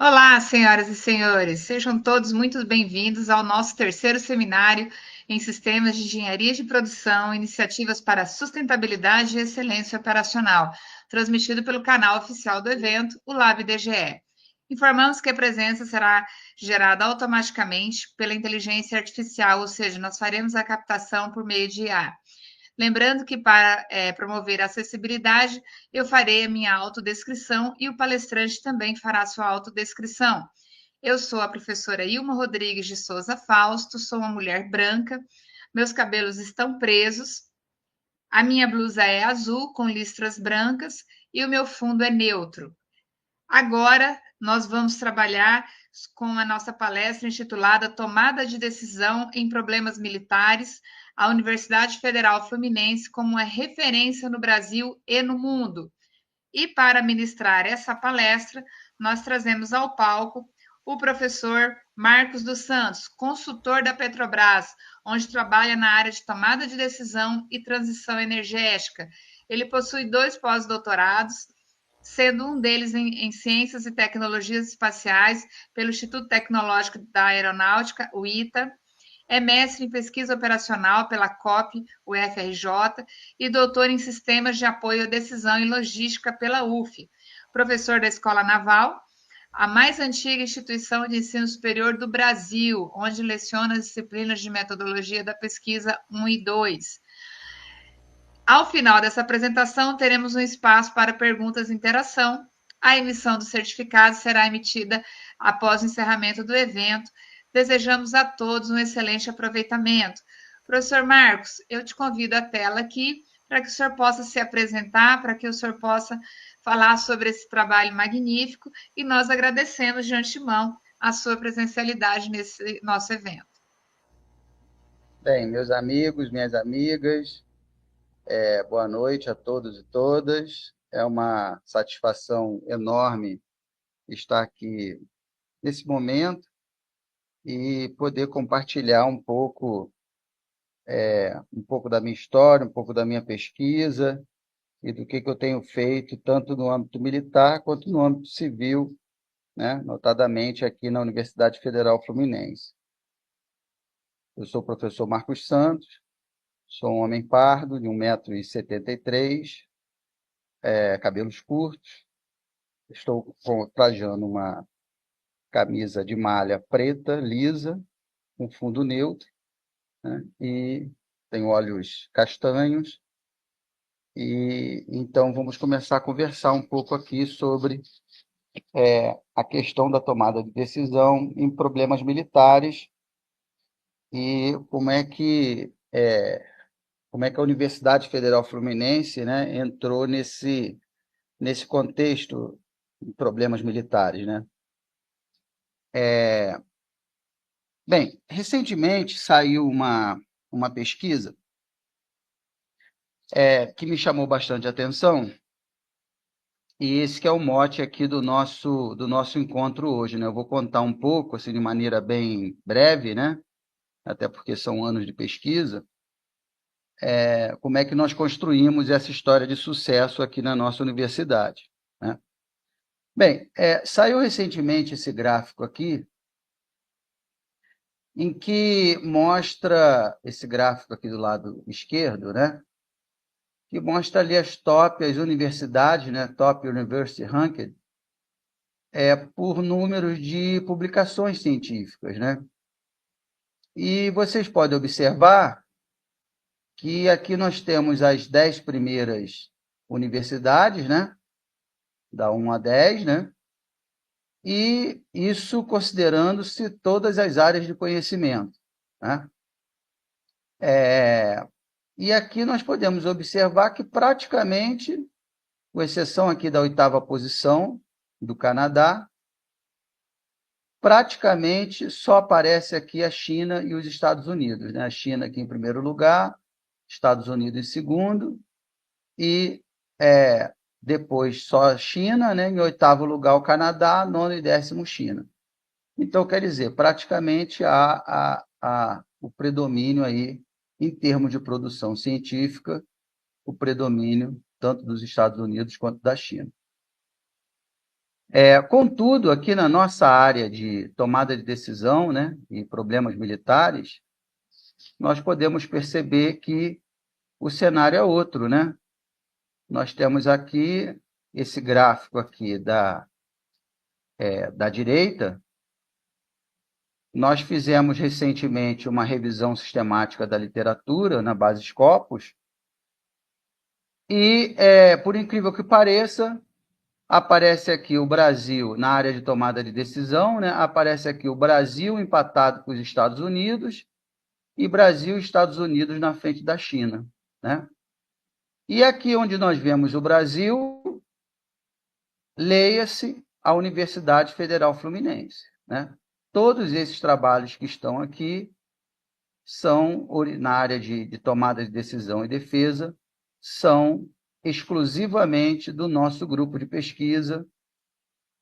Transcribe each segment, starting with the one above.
Olá, senhoras e senhores, sejam todos muito bem-vindos ao nosso terceiro seminário em Sistemas de Engenharia de Produção, Iniciativas para a Sustentabilidade e Excelência Operacional, transmitido pelo canal oficial do evento, o LabDGE. Informamos que a presença será gerada automaticamente pela inteligência artificial, ou seja, nós faremos a captação por meio de IA. Lembrando que para promover a acessibilidade, eu farei a minha autodescrição e o palestrante também fará a sua autodescrição. Eu sou a professora Ilma Rodrigues de Souza Fausto, sou uma mulher branca, meus cabelos estão presos, a minha blusa é azul com listras brancas e o meu fundo é neutro. Agora nós vamos trabalhar com a nossa palestra intitulada Tomada de Decisão em Problemas Militares, a Universidade Federal Fluminense como uma referência no Brasil e no mundo. E para ministrar essa palestra, nós trazemos ao palco o professor Marcos dos Santos, consultor da Petrobras, onde trabalha na área de tomada de decisão e transição energética. Ele possui 2 pós-doutorados, sendo um deles em Ciências e Tecnologias Espaciais pelo Instituto Tecnológico da Aeronáutica, o ITA, é mestre em pesquisa operacional pela COP, UFRJ, e doutor em sistemas de apoio à decisão e logística pela UF, professor da Escola Naval, a mais antiga instituição de ensino superior do Brasil, onde leciona as disciplinas de metodologia da pesquisa 1 e 2. Ao final dessa apresentação, teremos um espaço para perguntas e interação. A emissão do certificado será emitida após o encerramento do evento. Desejamos a todos um excelente aproveitamento. Professor Marcos, eu te convido à tela aqui para que o senhor possa se apresentar, para que o senhor possa falar sobre esse trabalho magnífico e nós agradecemos de antemão a sua presencialidade nesse nosso evento. Bem, meus amigos, minhas amigas, boa noite a todos e todas. É uma satisfação enorme estar aqui nesse momento e poder compartilhar um pouco da minha história, um pouco da minha pesquisa e do que eu tenho feito tanto no âmbito militar quanto no âmbito civil, né? Notadamente aqui na Universidade Federal Fluminense. Eu sou o professor Marcos Santos, sou um homem pardo de 1,73 m, cabelos curtos. Estou trajando uma camisa de malha preta, lisa, com fundo neutro, né? E tenho olhos castanhos. E então vamos começar a conversar um pouco aqui sobre a questão da tomada de decisão em problemas militares e como é que a Universidade Federal Fluminense, né, entrou nesse contexto de problemas militares, né? Bem, recentemente saiu uma pesquisa que me chamou bastante atenção, e esse que é o mote aqui do nosso encontro hoje, né? Eu vou contar um pouco, assim, de maneira bem breve, né? Até porque são anos de pesquisa, como é que nós construímos essa história de sucesso aqui na nossa universidade, né? Bem, saiu recentemente esse gráfico aqui, em que mostra, esse gráfico aqui do lado esquerdo, né? Que mostra ali as universidades, né? Top University Ranked, por números de publicações científicas, né? E vocês podem observar que aqui nós temos as 10 primeiras universidades, né? Da 1 a 10, né? E isso considerando-se todas as áreas de conhecimento, né? E aqui nós podemos observar que praticamente, com exceção aqui da 8ª posição do Canadá, praticamente só aparece aqui a China e os Estados Unidos, né? A China aqui em primeiro lugar, Estados Unidos em segundo, e depois só a China, né? Em 8º lugar o Canadá, 9º e 10º China. Então, quer dizer, praticamente há o predomínio aí, em termos de produção científica, o predomínio tanto dos Estados Unidos quanto da China. Contudo, aqui na nossa área de tomada de decisão, né, e problemas militares, nós podemos perceber que o cenário é outro, né? Nós temos aqui esse gráfico aqui da direita. Nós fizemos recentemente uma revisão sistemática da literatura na base Scopus e, por incrível que pareça, aparece aqui o Brasil na área de tomada de decisão, né? Aparece aqui o Brasil empatado com os Estados Unidos e Brasil e Estados Unidos na frente da China, né? E aqui onde nós vemos o Brasil, leia-se a Universidade Federal Fluminense, né? Todos esses trabalhos que estão aqui são, na área de tomada de decisão e defesa, são exclusivamente do nosso grupo de pesquisa,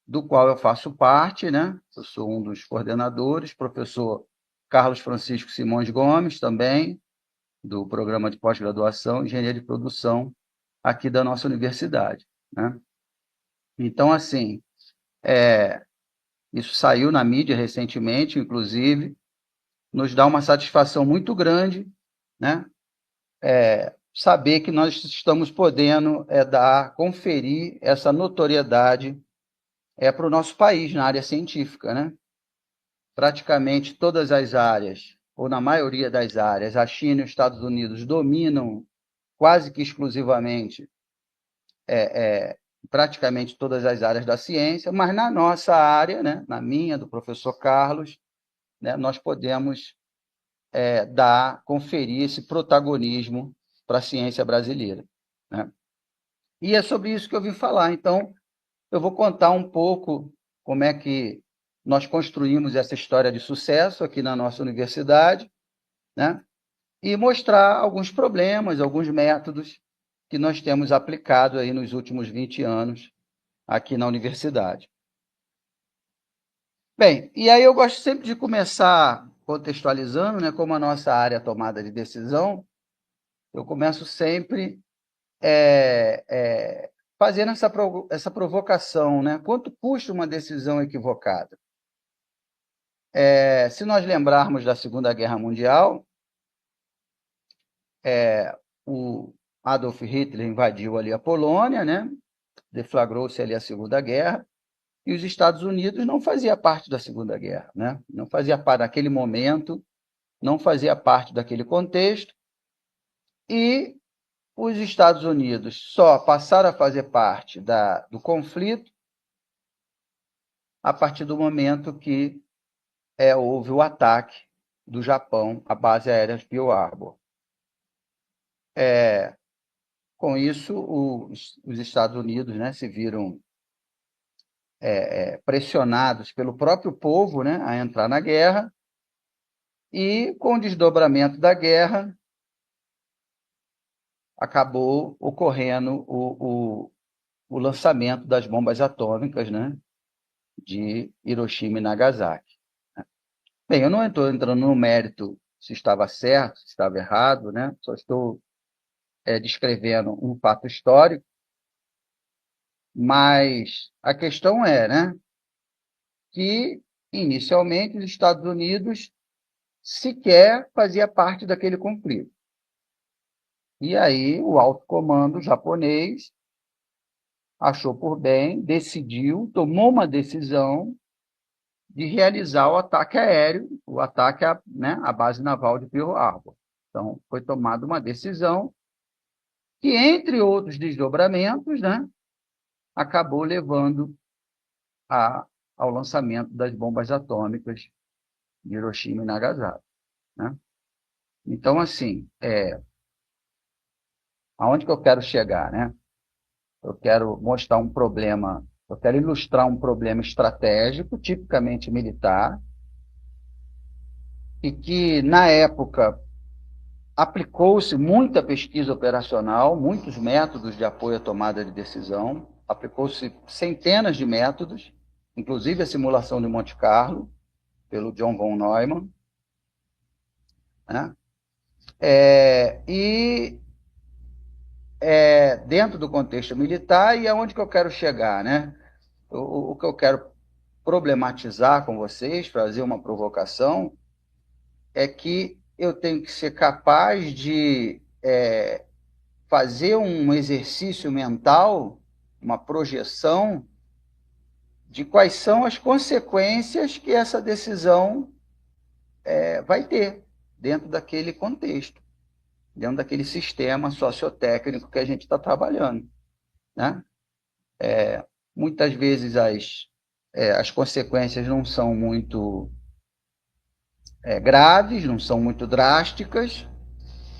do qual eu faço parte, né? Eu sou um dos coordenadores, professor Carlos Francisco Simões Gomes, também, do programa de pós-graduação em Engenharia de Produção, aqui da nossa universidade, né? Então, assim, isso saiu na mídia recentemente, inclusive, nos dá uma satisfação muito grande, né? Saber que nós estamos podendo conferir essa notoriedade para o nosso país na área científica, né? Praticamente todas as áreas, ou na maioria das áreas, a China e os Estados Unidos dominam quase que exclusivamente praticamente todas as áreas da ciência, mas na nossa área, né, na minha, do professor Carlos, né, nós podemos conferir esse protagonismo para a ciência brasileira, né? E é sobre isso que eu vim falar. Então, eu vou contar um pouco como é que nós construímos essa história de sucesso aqui na nossa universidade, né? E mostrar alguns problemas, alguns métodos que nós temos aplicado aí nos últimos 20 anos aqui na universidade. Bem, e aí eu gosto sempre de começar contextualizando, né, como a nossa área é tomada de decisão, eu começo sempre fazendo essa provocação, né? Quanto custa uma decisão equivocada? Se nós lembrarmos da Segunda Guerra Mundial, o Adolf Hitler invadiu ali a Polônia, né? Deflagrou-se ali a Segunda Guerra, e os Estados Unidos não fazia parte da Segunda Guerra, né? Não fazia parte daquele momento, não fazia parte daquele contexto, e os Estados Unidos só passaram a fazer parte do conflito a partir do momento que houve o ataque do Japão à base aérea de Pearl Harbor. Com isso, os Estados Unidos, né, se viram pressionados pelo próprio povo, né, a entrar na guerra, e com o desdobramento da guerra, acabou ocorrendo o lançamento das bombas atômicas, né, de Hiroshima e Nagasaki. Bem, eu não estou entrando no mérito se estava certo, se estava errado, né? Só estou descrevendo um fato histórico, mas a questão né, que, inicialmente, os Estados Unidos sequer fazia parte daquele conflito. E aí o alto comando japonês achou por bem, decidiu, tomou uma decisão de realizar o ataque aéreo, o ataque à base naval de Pearl Harbor. Então, foi tomada uma decisão que, entre outros desdobramentos, né, acabou levando ao lançamento das bombas atômicas de Hiroshima e Nagasaki, né? Então, assim, aonde que eu quero chegar, né? Eu quero mostrar um problema, eu quero ilustrar um problema estratégico, tipicamente militar, e que, na época, aplicou-se muita pesquisa operacional, muitos métodos de apoio à tomada de decisão, aplicou-se centenas de métodos, inclusive a simulação de Monte Carlo, pelo John von Neumann, né? Dentro do contexto militar, e aonde que eu quero chegar, né? o que eu quero problematizar com vocês, fazer uma provocação, é que eu tenho que ser capaz de fazer um exercício mental, uma projeção de quais são as consequências que essa decisão vai ter dentro daquele contexto, dentro daquele sistema sociotécnico que a gente está trabalhando, né? Muitas vezes as consequências não são muito graves, não são muito drásticas,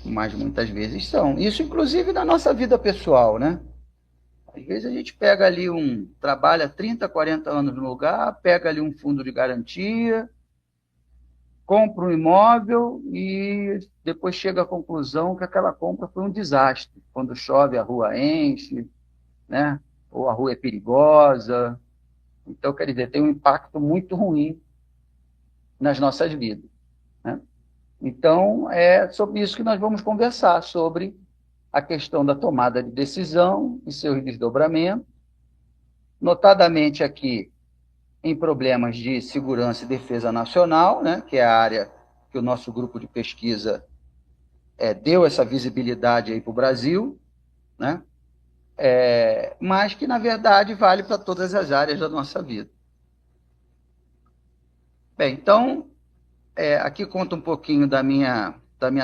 mas muitas vezes são. Isso, inclusive, na nossa vida pessoal, né? Às vezes a gente pega ali trabalha 30, 40 anos no lugar, pega ali um fundo de garantia, compra um imóvel e depois chega à conclusão que aquela compra foi um desastre. Quando chove, a rua enche, né? Ou a rua é perigosa. Então, quer dizer, tem um impacto muito ruim nas nossas vidas, né? Então, é sobre isso que nós vamos conversar, sobre a questão da tomada de decisão e seus desdobramentos, notadamente aqui em problemas de segurança e defesa nacional, né, que é a área que o nosso grupo de pesquisa deu essa visibilidade aí para o Brasil, né, mas que, na verdade, vale para todas as áreas da nossa vida. Bem, então, aqui conta um pouquinho da minha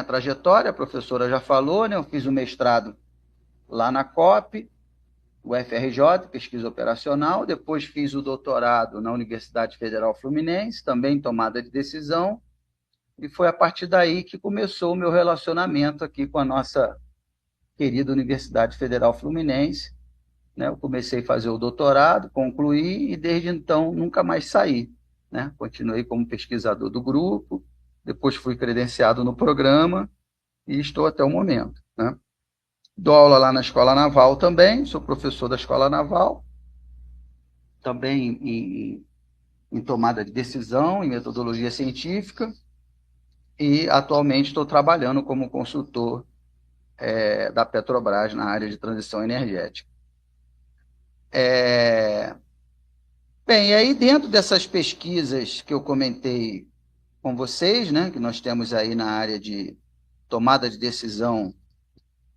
trajetória, a professora já falou, né, eu fiz o mestrado lá na COP, o FRJ, pesquisa operacional, depois fiz o doutorado na Universidade Federal Fluminense, também tomada de decisão, e foi a partir daí que começou o meu relacionamento aqui com a nossa querida Universidade Federal Fluminense, né? Eu comecei a fazer o doutorado, concluí, e desde então nunca mais saí, né? Continuei como pesquisador do grupo, depois fui credenciado no programa, e estou até o momento, né? Dou aula lá na Escola Naval também, sou professor da Escola Naval, também em tomada de decisão, em metodologia científica, e atualmente estou trabalhando como consultor da Petrobras na área de transição energética. Bem, e aí dentro dessas pesquisas que eu comentei com vocês, né, que nós temos aí na área de tomada de decisão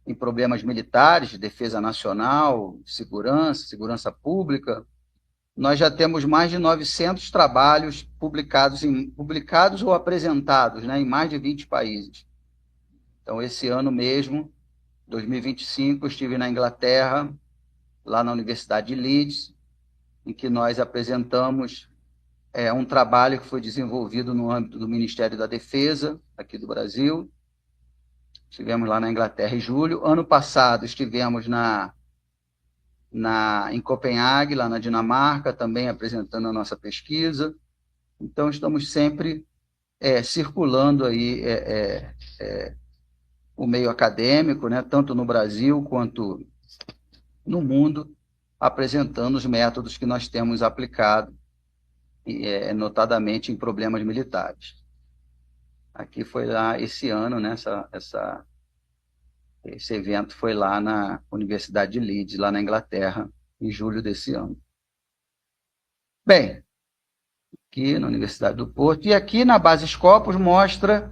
em problemas militares, de defesa nacional, segurança pública, nós já temos mais de 900 trabalhos publicados ou apresentados, né, em mais de 20 países. Então, esse ano mesmo, 2025, eu estive na Inglaterra, lá na Universidade de Leeds, em que nós apresentamos um trabalho que foi desenvolvido no âmbito do Ministério da Defesa, aqui do Brasil. Estivemos lá na Inglaterra em julho. Ano passado, estivemos em Copenhague, lá na Dinamarca, também apresentando a nossa pesquisa. Então, estamos sempre circulando aí o meio acadêmico, né, tanto no Brasil quanto no mundo, apresentando os métodos que nós temos aplicado, notadamente em problemas militares. Aqui foi lá esse ano, né, esse evento foi lá na Universidade de Leeds, lá na Inglaterra, em julho desse ano. Bem, aqui na Universidade do Porto, e aqui na Base Scopus mostra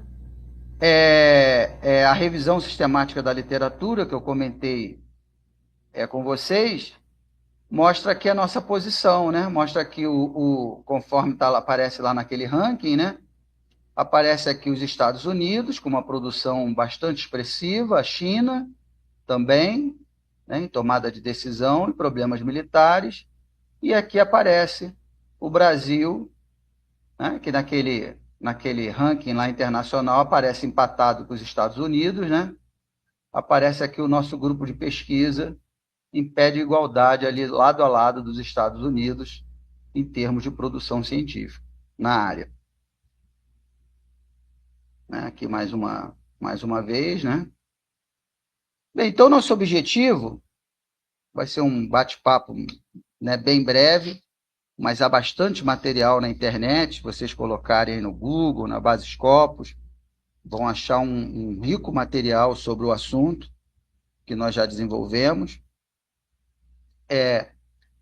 a revisão sistemática da literatura, que eu comentei com vocês, mostra aqui a nossa posição, né? Mostra aqui conforme aparece lá naquele ranking, né? Aparece aqui os Estados Unidos, com uma produção bastante expressiva, a China também, né, em tomada de decisão e problemas militares, e aqui aparece o Brasil, né, que naquele ranking lá internacional aparece empatado com os Estados Unidos, né? Aparece aqui o nosso grupo de pesquisa, em pé de igualdade ali lado a lado dos Estados Unidos em termos de produção científica na área. Aqui mais uma vez, né? Bem, então nosso objetivo vai ser um bate-papo, né, bem breve, mas há bastante material na internet, se vocês colocarem aí no Google, na Base Scopus, vão achar um rico material sobre o assunto que nós já desenvolvemos.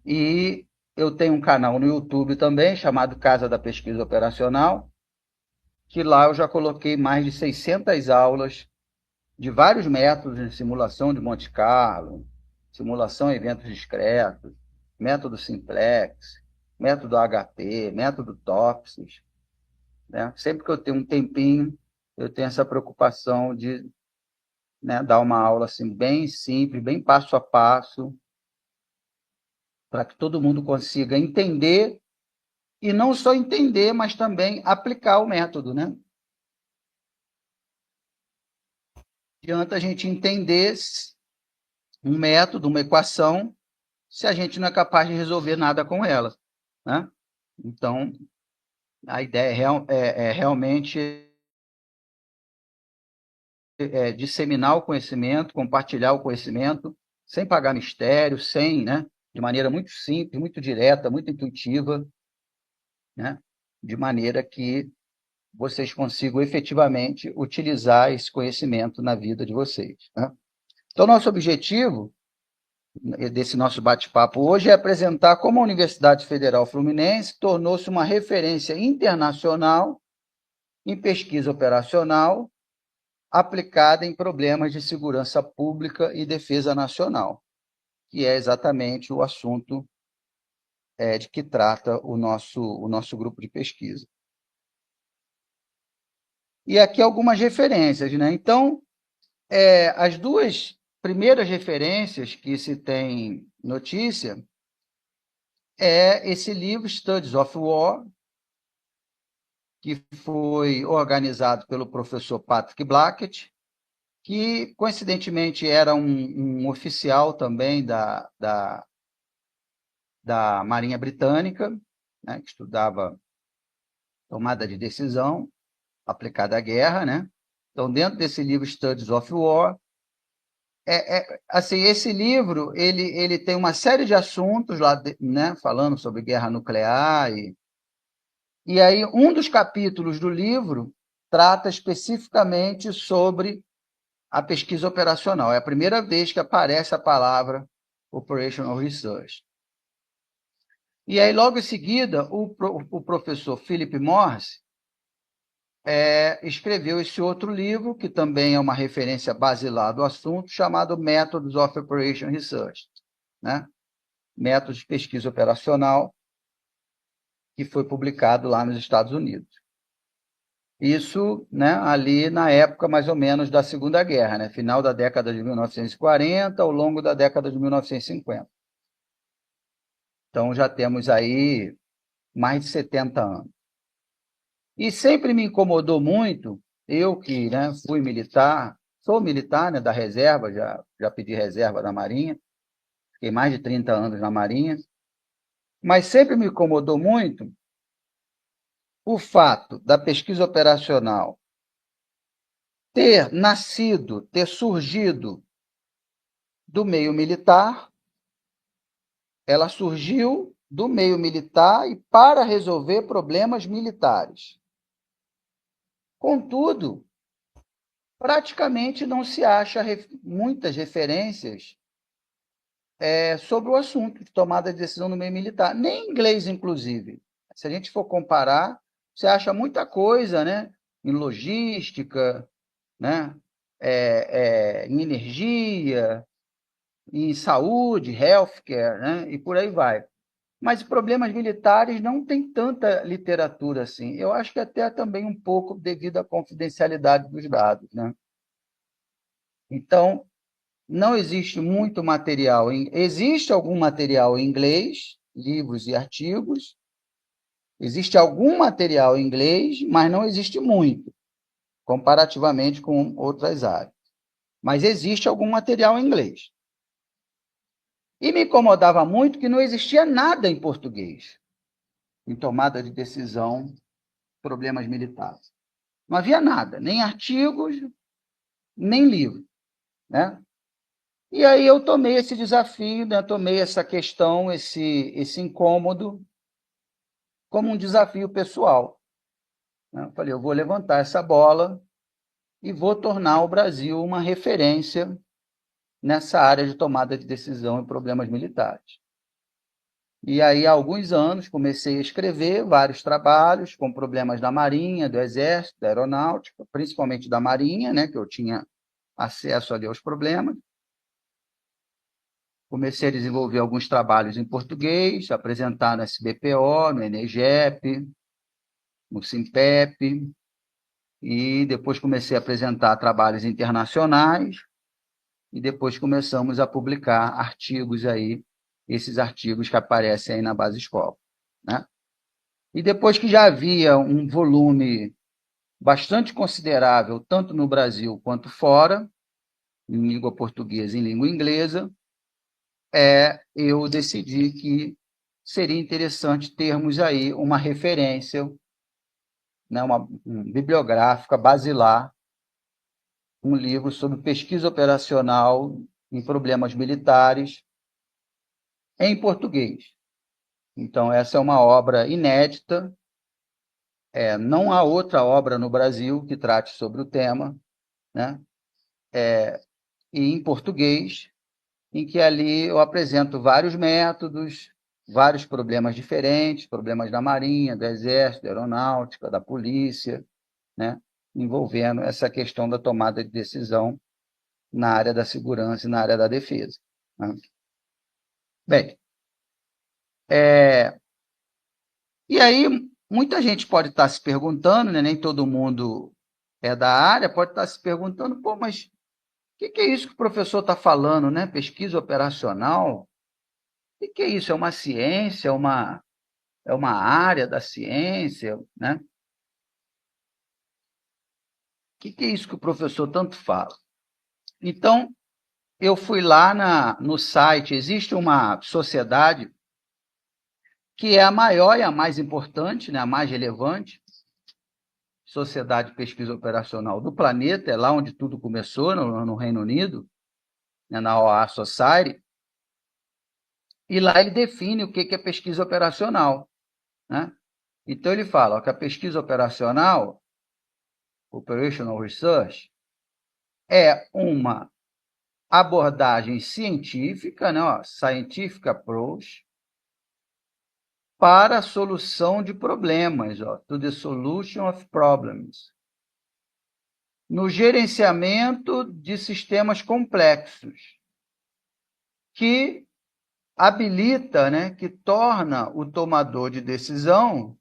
E eu tenho um canal no YouTube também, chamado Casa da Pesquisa Operacional, que lá eu já coloquei mais de 600 aulas de vários métodos de simulação de Monte Carlo, simulação em eventos discretos, método simplex, método HP, método TOPSIS, né? Sempre que eu tenho um tempinho, eu tenho essa preocupação de, né, dar uma aula assim, bem simples, bem passo a passo, para que todo mundo consiga entender, e não só entender, mas também aplicar o método, né? Não adianta a gente entender um método, uma equação, se a gente não é capaz de resolver nada com ela, né? Então, a ideia é realmente disseminar o conhecimento, compartilhar o conhecimento, sem pagar mistério, sem, né? De maneira muito simples, muito direta, muito intuitiva, né? De maneira que vocês consigam efetivamente utilizar esse conhecimento na vida de vocês, né? Então, nosso objetivo desse nosso bate-papo hoje é apresentar como a Universidade Federal Fluminense tornou-se uma referência internacional em pesquisa operacional aplicada em problemas de segurança pública e defesa nacional, que é exatamente o assunto de que trata o nosso grupo de pesquisa. E aqui algumas referências, né? Então, as duas primeiras referências que se tem notícia é esse livro, Studies of War, que foi organizado pelo professor Patrick Blackett, que, coincidentemente, era um oficial também da Marinha Britânica, né, que estudava tomada de decisão aplicada à guerra, né? Então, dentro desse livro Studies of War, assim, esse livro ele tem uma série de assuntos lá, né, falando sobre guerra nuclear e aí um dos capítulos do livro trata especificamente sobre a pesquisa operacional. É a primeira vez que aparece a palavra Operational Research. E aí, logo em seguida, o professor Philip Morris escreveu esse outro livro, que também é uma referência basilar do assunto, chamado Methods of Operation Research, né? Métodos de pesquisa operacional, que foi publicado lá nos Estados Unidos. Isso, né, ali na época mais ou menos da Segunda Guerra, né? Final da década de 1940, ao longo da década de 1950. Então já temos aí mais de 70 anos. E sempre me incomodou muito, eu que, né, fui militar, sou militar, né, da reserva, já pedi reserva da Marinha, fiquei mais de 30 anos na Marinha, mas sempre me incomodou muito o fato da pesquisa operacional ter nascido, ter surgido do meio militar, ela surgiu do meio militar e para resolver problemas militares. Contudo, praticamente não se acha muitas referências sobre o assunto de tomada de decisão no meio militar, nem em inglês, inclusive. Se a gente for comparar, você acha muita coisa, né, em logística, né, em energia, em saúde, healthcare, né, e por aí vai. Mas problemas militares não tem tanta literatura assim. Eu acho que até também um pouco devido à confidencialidade dos dados, né? Então, não existe muito material. Existe algum material em inglês, livros e artigos. Existe algum material em inglês, mas não existe muito, comparativamente com outras áreas. Mas existe algum material em inglês. E me incomodava muito que não existia nada em português, em tomada de decisão, problemas militares. Não havia nada, nem artigos, nem livro, né? E aí eu tomei esse desafio, né? Tomei essa questão, esse incômodo, como um desafio pessoal, né? Eu falei, eu vou levantar essa bola e vou tornar o Brasil uma referência nessa área de tomada de decisão em problemas militares. E aí, há alguns anos, comecei a escrever vários trabalhos com problemas da Marinha, do Exército, da Aeronáutica, principalmente da Marinha, né, que eu tinha acesso ali aos problemas. Comecei a desenvolver alguns trabalhos em português, apresentar no SBPO, no ENEGEP, no SIMPEP, e depois comecei a apresentar trabalhos internacionais, e depois começamos a publicar artigos aí, esses artigos que aparecem aí na Base Escola, né? E depois que já havia um volume bastante considerável, tanto no Brasil quanto fora, em língua portuguesa e em língua inglesa, eu decidi que seria interessante termos aí uma referência, né, uma bibliográfica basilar, um livro sobre pesquisa operacional em problemas militares em português. Então, essa é uma obra inédita, não há outra obra no Brasil que trate sobre o tema, né? E em português, em que ali eu apresento vários métodos, vários problemas diferentes, problemas da Marinha, do Exército, da Aeronáutica, da Polícia, né? Envolvendo essa questão da tomada de decisão na área da segurança e na área da defesa, né? Bem, e aí muita gente pode estar se perguntando, né? Nem todo mundo é da área, pode estar se perguntando, pô, mas o que é isso que o professor está falando, né? Pesquisa operacional? O que é isso? É uma ciência, é uma área da ciência, né? O que é isso que o professor tanto fala? Então, eu fui lá no site, existe uma sociedade que é a maior e a mais importante, né, a mais relevante, Sociedade de Pesquisa Operacional do planeta, é lá onde tudo começou, no Reino Unido, né, na OA Society, e lá ele define o que é pesquisa operacional, né? Então ele fala que a pesquisa operacional, Operational Research, é uma abordagem científica, né, scientific approach, para a solução de problemas, to the solution of problems, no gerenciamento de sistemas complexos, que habilita, né, que torna o tomador de decisão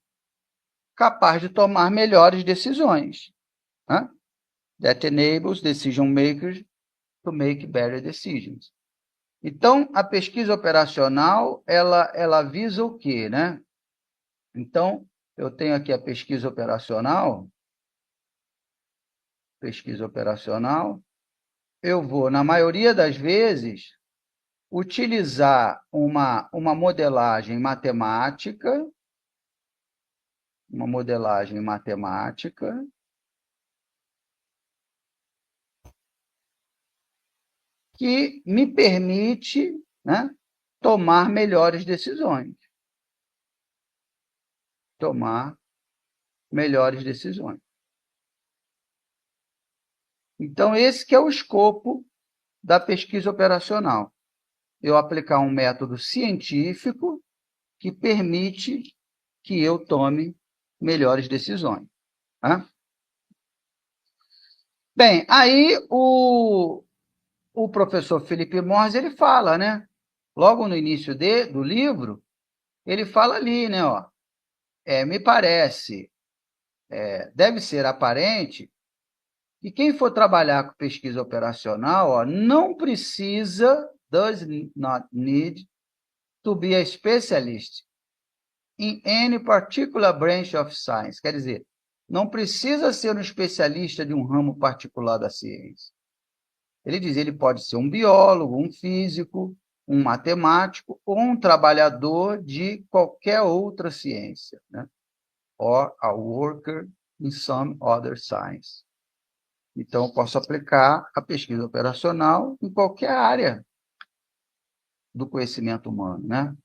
capaz de tomar melhores decisões, né? That enables decision makers to make better decisions. Então, a pesquisa operacional, ela visa o quê, né? Então, eu tenho aqui a pesquisa operacional, eu vou, na maioria das vezes, utilizar uma modelagem matemática, que me permite, né, tomar melhores decisões. Então, esse que é o escopo da pesquisa operacional. Eu aplicar um método científico que permite que eu tome melhores decisões, tá? Bem, aí o professor Felipe Morris, ele fala, né? Logo no início do livro, ele fala ali, né? Ó, me parece, deve ser aparente que quem for trabalhar com pesquisa operacional, ó, não precisa, does not need, to be a specialist in any particular branch of science. Quer dizer, não precisa ser um especialista de um ramo particular da ciência. Ele diz, ele pode ser um biólogo, um físico, um matemático ou um trabalhador de qualquer outra ciência, né? Or a worker in some other science. Então, eu posso aplicar a pesquisa operacional em qualquer área do conhecimento humano, né?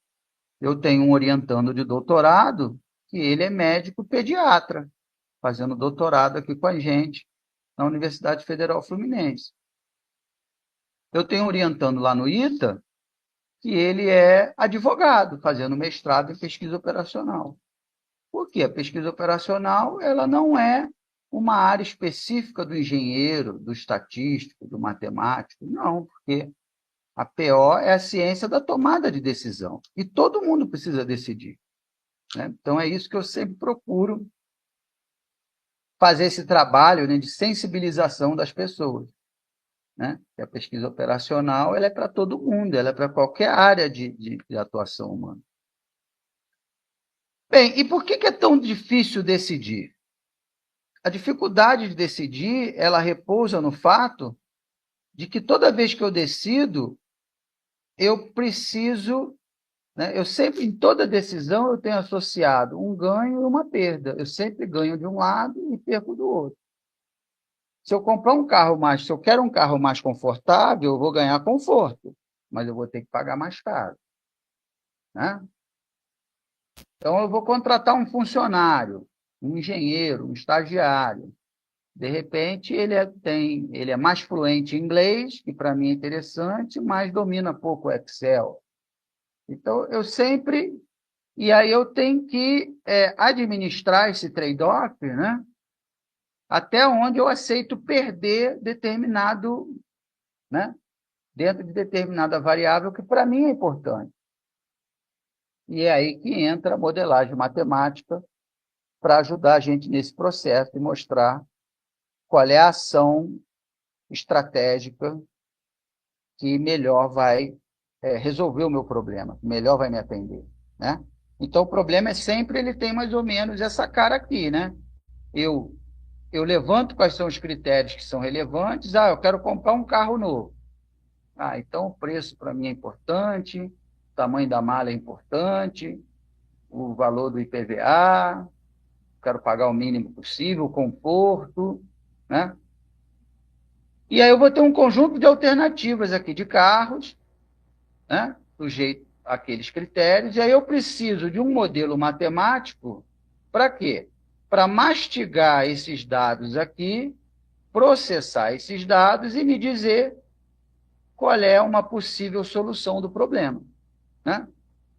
Eu tenho um orientando de doutorado, que ele é médico pediatra, fazendo doutorado aqui com a gente, na Universidade Federal Fluminense. Eu tenho um orientando lá no ITA, que ele é advogado, fazendo mestrado em pesquisa operacional. Por quê? A pesquisa operacional ela não é uma área específica do engenheiro, do estatístico, do matemático, não, porque a PO é a ciência da tomada de decisão, e todo mundo precisa decidir, né? Então, é isso que eu sempre procuro fazer esse trabalho, né, de sensibilização das pessoas, né? A pesquisa operacional ela é para todo mundo, ela é para qualquer área de atuação humana. Bem, e por que é tão difícil decidir? A dificuldade de decidir, ela repousa no fato de que toda vez que eu decido, eu preciso, né, eu sempre, em toda decisão, eu tenho associado um ganho e uma perda. Eu sempre ganho de um lado e perco do outro. Se eu comprar um carro mais, se eu quero um carro mais confortável, eu vou ganhar conforto, mas eu vou ter que pagar mais caro, né? Então, eu vou contratar um funcionário, um engenheiro, um estagiário. De repente, ele é mais fluente em inglês, que para mim é interessante, mas domina pouco o Excel. Então, eu sempre... E aí eu tenho que administrar esse trade-off, né? Até onde eu aceito perder determinado, né? Dentro de determinada variável que para mim é importante. E é aí que entra a modelagem matemática para ajudar a gente nesse processo e mostrar qual é a ação estratégica que melhor vai resolver o meu problema, melhor vai me atender, né? Então, o problema é sempre, ele tem mais ou menos essa cara aqui, né? Eu, eu levanto quais são os critérios que são relevantes. Eu quero comprar um carro novo. Então o preço para mim é importante, o tamanho da mala é importante, o valor do IPVA, quero pagar o mínimo possível, o conforto, né? E aí eu vou ter um conjunto de alternativas aqui de carros, né? Sujeito àqueles critérios, e aí eu preciso de um modelo matemático para quê? Para mastigar esses dados aqui, processar esses dados e me dizer qual é uma possível solução do problema, né?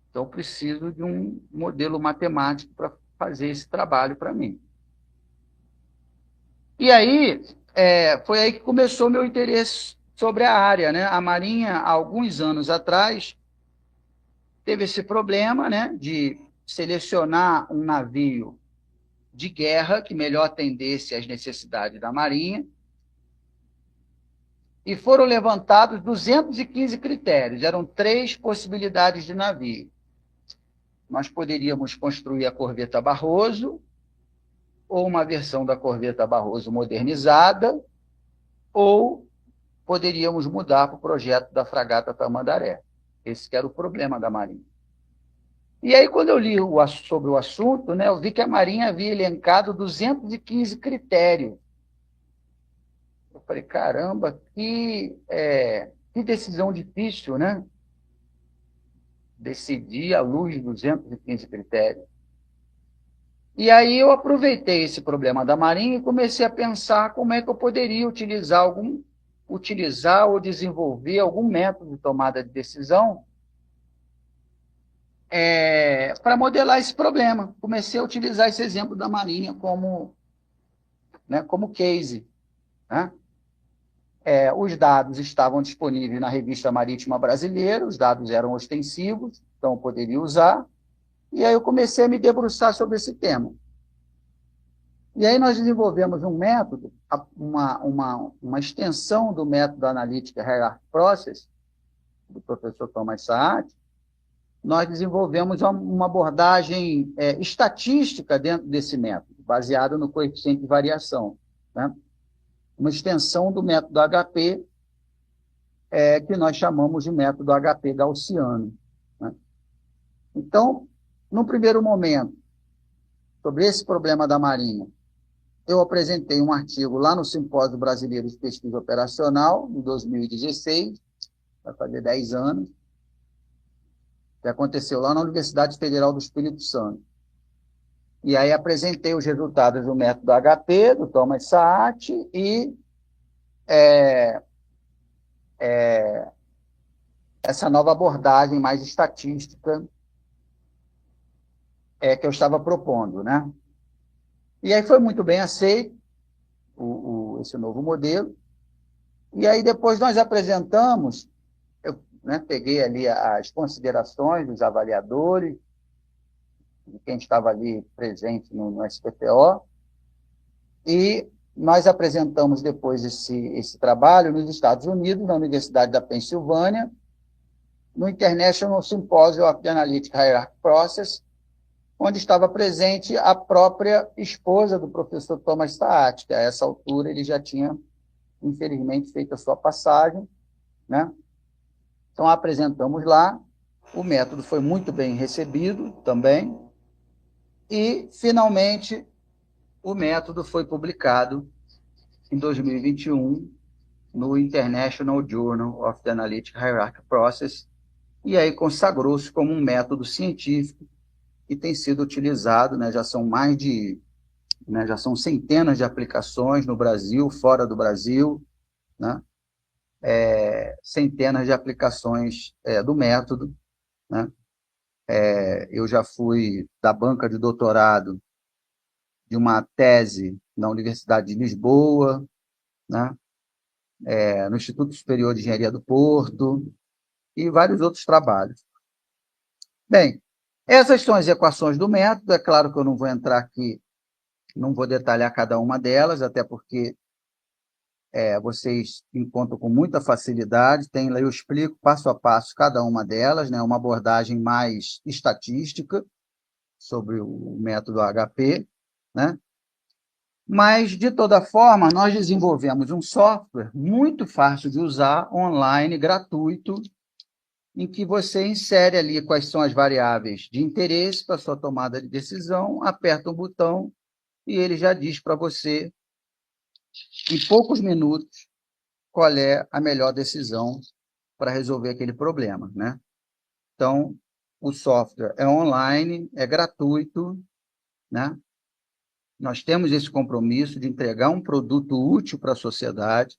Então, eu preciso de um modelo matemático para fazer esse trabalho para mim. E aí, foi aí que começou meu interesse sobre a área, né? A Marinha, há alguns anos atrás, teve esse problema, né, de selecionar um navio de guerra que melhor atendesse às necessidades da Marinha, e foram levantados 215 critérios, eram 3 possibilidades de navio. Nós poderíamos construir a corveta Barroso, ou uma versão da corveta Barroso modernizada, ou poderíamos mudar para o projeto da fragata Tamandaré. Esse que era o problema da Marinha. E aí, quando eu li sobre o assunto, né, eu vi que a Marinha havia elencado 215 critérios. Eu falei, caramba, que decisão difícil, né? Decidir à luz de 215 critérios. E aí eu aproveitei esse problema da Marinha e comecei a pensar como é que eu poderia utilizar ou desenvolver algum método de tomada de decisão para modelar esse problema. Comecei a utilizar esse exemplo da Marinha como case, né? Os dados estavam disponíveis na Revista Marítima Brasileira, os dados eram ostensivos, então eu poderia usar, e aí eu comecei a me debruçar sobre esse tema. E aí nós desenvolvemos um método, uma extensão do método Analytic Hierarchy Process, do professor Thomas Saad. Nós desenvolvemos uma abordagem estatística dentro desse método, baseada no coeficiente de variação, né? Uma extensão do método HP, que nós chamamos de método HP gaussiano, né? Então, no primeiro momento, sobre esse problema da Marinha, eu apresentei um artigo lá no Simpósio Brasileiro de Pesquisa Operacional, em 2016, vai fazer 10 anos, que aconteceu lá na Universidade Federal do Espírito Santo. E aí apresentei os resultados do método HP, do Thomas Saad, e essa nova abordagem mais estatística que eu estava propondo, né? E aí foi muito bem aceito esse novo modelo. E aí depois nós apresentamos, eu, né, peguei ali as considerações dos avaliadores, de quem estava ali presente no SPPO, e nós apresentamos depois esse trabalho nos Estados Unidos, na Universidade da Pensilvânia, no International Symposium of the Analytic Hierarchy Process, onde estava presente a própria esposa do professor Thomas Saat, que a essa altura ele já tinha, infelizmente, feito a sua passagem, né? Então, apresentamos lá, o método foi muito bem recebido também, e, finalmente, o método foi publicado em 2021 no International Journal of the Analytic Hierarchy Process, e aí consagrou-se como um método científico que tem sido utilizado, né, já são já são centenas de aplicações no Brasil, fora do Brasil, né, centenas de aplicações do método, né. Eu já fui da banca de doutorado de uma tese na Universidade de Lisboa, né, no Instituto Superior de Engenharia do Porto, e vários outros trabalhos. Bem, essas são as equações do método. É claro que eu não vou entrar aqui, não vou detalhar cada uma delas, até porque vocês encontram com muita facilidade. Eu explico passo a passo cada uma delas, né? Uma abordagem mais estatística sobre o método HP, né? Mas, de toda forma, nós desenvolvemos um software muito fácil de usar, online, gratuito, em que você insere ali quais são as variáveis de interesse para a sua tomada de decisão, aperta um botão e ele já diz para você, em poucos minutos, qual é a melhor decisão para resolver aquele problema, né? Então, o software é online, é gratuito, né? Nós temos esse compromisso de entregar um produto útil para a sociedade,